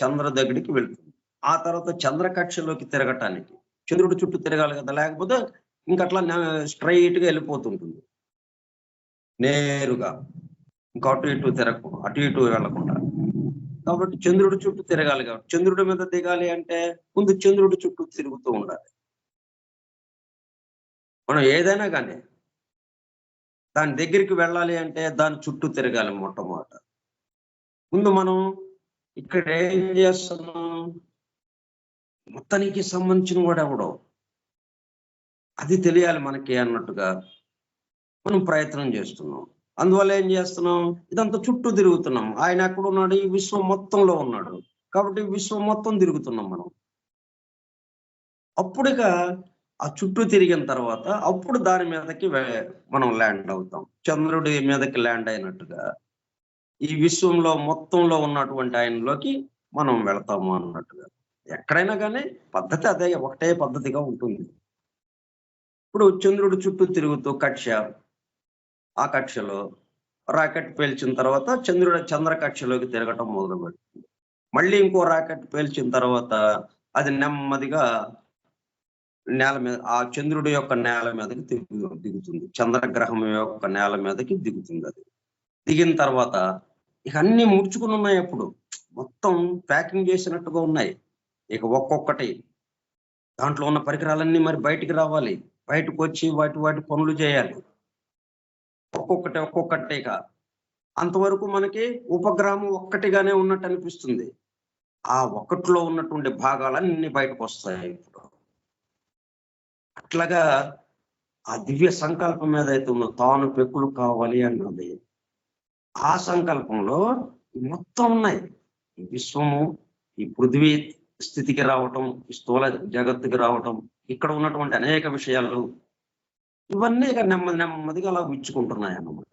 చంద్ర దగ్గరికి వెళ్తుంది. ఆ తర్వాత చంద్రకక్షలోకి తిరగటానికి చంద్రుడి చుట్టూ తిరగాలి కదా, లేకపోతే ఇంకట్లా స్ట్రైట్ గా వెళ్ళిపోతుంటుంది నేరుగా, ఇంకా అటు ఇటు వెళ్లకుండా. కాబట్టి చంద్రుడి చుట్టూ తిరగాలి. కాబట్టి చంద్రుడి మీద దిగాలి అంటే ముందు చంద్రుడి చుట్టూ తిరుగుతూ ఉండాలి. మనం ఏదైనా కానీ దాని దగ్గరికి వెళ్ళాలి అంటే దాని చుట్టూ తిరగాలి మొట్టమొదట. ముందు మనం ఇక్కడ ఏం చేస్తున్నాం, మొత్తానికి సంబంధించిన వాడు ఎవడో అది తెలియాలి మనకి అన్నట్టుగా మనం ప్రయత్నం చేస్తున్నాం. అందువల్ల ఏం చేస్తున్నాం, ఇదంతా చుట్టూ తిరుగుతున్నాం. ఆయన ఎక్కడ ఉన్నాడు, ఈ విశ్వం మొత్తంలో ఉన్నాడు. కాబట్టి విశ్వం మొత్తం తిరుగుతున్నాం మనం. అప్పుడుగా ఆ చుట్టూ తిరిగిన తర్వాత అప్పుడు దాని మీదకి మనం ల్యాండ్ అవుతాం, చంద్రుడి మీదకి ల్యాండ్ అయినట్టుగా. ఈ విశ్వంలో మొత్తంలో ఉన్నటువంటి ఆయనలోకి మనం వెళతాము అన్నట్టుగా. ఎక్కడైనా కానీ పద్ధతి అదే, ఒకటే పద్ధతిగా ఉంటుంది. ఇప్పుడు చంద్రుడు చుట్టూ తిరుగుతూ కక్ష, ఆ కక్షలో రాకెట్ పేల్చిన తర్వాత చంద్ర కక్షలోకి తిరగటం మొదలుపెడుతుంది. మళ్ళీ ఇంకో రాకెట్ పేల్చిన తర్వాత అది నెమ్మదిగా నేల మీద, ఆ చంద్రుడి యొక్క నేల మీదకి దిగుతుంది. చంద్రగ్రహం యొక్క నేల మీదకి దిగుతుంది. అది దిగిన తర్వాత ఇక అన్ని ముడుచుకుని ఉన్నాయి. అప్పుడు మొత్తం ప్యాకింగ్ చేసినట్టుగా ఉన్నాయి. ఇక ఒక్కొక్కటి దాంట్లో ఉన్న పరికరాలన్నీ మరి బయటికి రావాలి, బయటకు వచ్చి వాటి పనులు చేయాలి. ఒక్కొక్కటి ఇక అంతవరకు మనకి ఉపగ్రహం ఒక్కటిగానే ఉన్నట్టు అనిపిస్తుంది. ఆ ఒక్కటిలో ఉన్నటువంటి భాగాలన్నీ బయటకు వస్తాయి. ఇప్పుడు అట్లాగా ఆ దివ్య సంకల్పం ఏదైతే ఉందో, తాను పెక్కులు కావాలి అన్నది, ఆ సంకల్పంలో మొత్తం ఉన్నాయి. ఈ విశ్వము, ఈ పృథ్వీ స్థితికి రావటం, ఈ స్థూల జగత్తుకి రావటం, ఇక్కడ ఉన్నటువంటి అనేక విషయాలు ఇవన్నీ ఇక నెమ్మదిగా అలా విచ్చుకుంటున్నాయి అన్నమాట.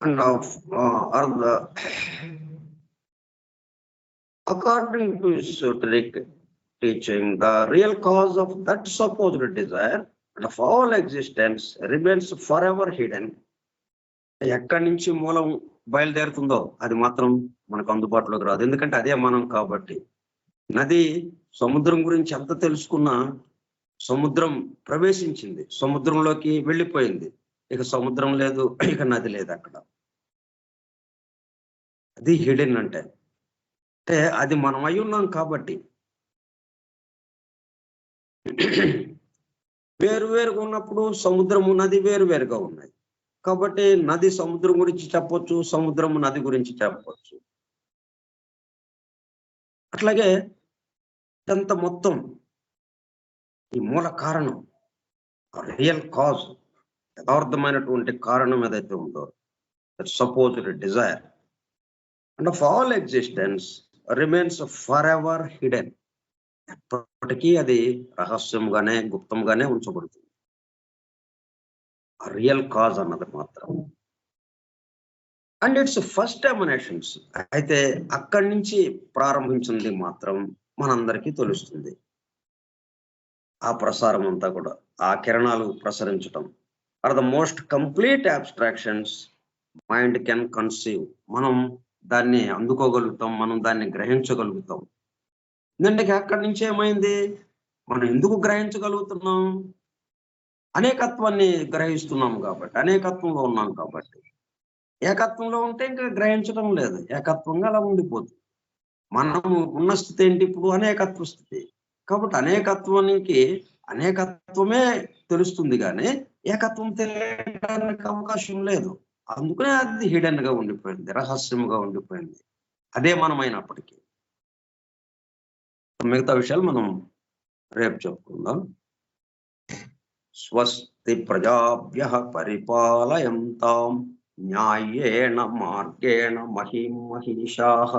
And according to esoteric teaching, the real cause of that supposed desire and of all existence remains forever hidden. ఎక్కడి నుంచి మూలం బయలుదేరుతుందో అది మాత్రం మనకు అందుబాటులోకి రాదు. ఎందుకంటే అదే మనం కాబట్టి. నది సముద్రం గురించి ఎంత తెలుసుకున్నా సముద్రం ప్రవేశించింది, సముద్రంలోకి వెళ్ళిపోయింది. ఇక సముద్రం లేదు, ఇక నది లేదు అక్కడ. అది హిడెన్ అంటే అది మనం అయి ఉన్నాం కాబట్టి. వేరువేరుగా ఉన్నప్పుడు సముద్రము నది వేరువేరుగా ఉన్నాయి కాబట్టి నది సముద్రం గురించి చెప్పొచ్చు, సముద్రము నది గురించి చెప్పొచ్చు. అట్లాగే ఇదంతా మొత్తం ఈ మూల కారణం, రియల్ కాజ్, యథార్థమైనటువంటి కారణం ఏదైతే ఉందో, supposed desire and of all existence remains for ever hidden. ఎప్పటికీ అది రహస్యంగానే, గుప్తంగానే ఉంచబడుతుంది. రియల్ కాజ్ అన్నది మాత్రం. And its first emanations. అయితే అక్కడి నుంచి ప్రారంభించింది మాత్రం మనందరికీ తెలుస్తుంది. ఆ ప్రసారం అంతా కూడా, ఆ కిరణాలు ప్రసరించటం are the most complete abstractions mind can conceive. మనం దాన్ని అందుకోగలుగుతాం, మనం దాన్ని గ్రహించగలుగుతాం. ఎందుకంటే అక్కడి నుంచి ఏమైంది, మనం ఎందుకు గ్రహించగలుగుతున్నాం? అనేకత్వాన్ని గ్రహిస్తున్నాం కాబట్టి, అనేకత్వంలో ఉన్నాం కాబట్టి. ఏకత్వంలో ఉంటే ఇంకా గ్రహించడం లేదు, ఏకత్వంగా అలా ఉండిపోతుంది. మనం ఉన్న స్థితి ఏంటి ఇప్పుడు? అనేకత్వ స్థితి. కాబట్టి అనేకత్వానికి అనేకత్వమే తెలుస్తుంది కానీ ఏకత్వం తెలియడానికి అవకాశం లేదు. అందుకనే అది హిడెన్ గా ఉండిపోయింది, రహస్యముగా ఉండిపోయింది. అదే మనమైనప్పటికీ. మిగతా విషయాలు మనం రేపు చెప్పుకుందాం. స్వస్తి ప్రజాభ్యః పరిపాలయంతాం న్యాయేన మార్గేణ మహిం మహిషాః.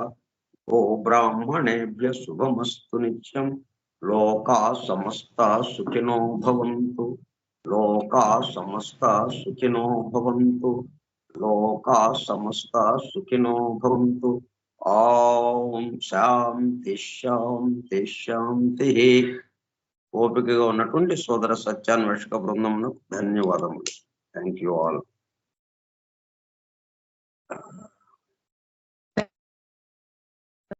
ఓ బ్రాహ్మణేభ్య శుభమస్తు నిత్యం. లోకా సమస్తా సుఖినో భవంతు. లోకా సమస్తా సుఖినో భవంతు. లోకా సమస్తా సుఖినో భవంతు. ఓం శాంతి శాంతి శాంతి. ఓపికగా ఉన్నటువంటి సోదర సత్యాన్వేషక బృందమునకు ధన్యవాదములు. Thank you all.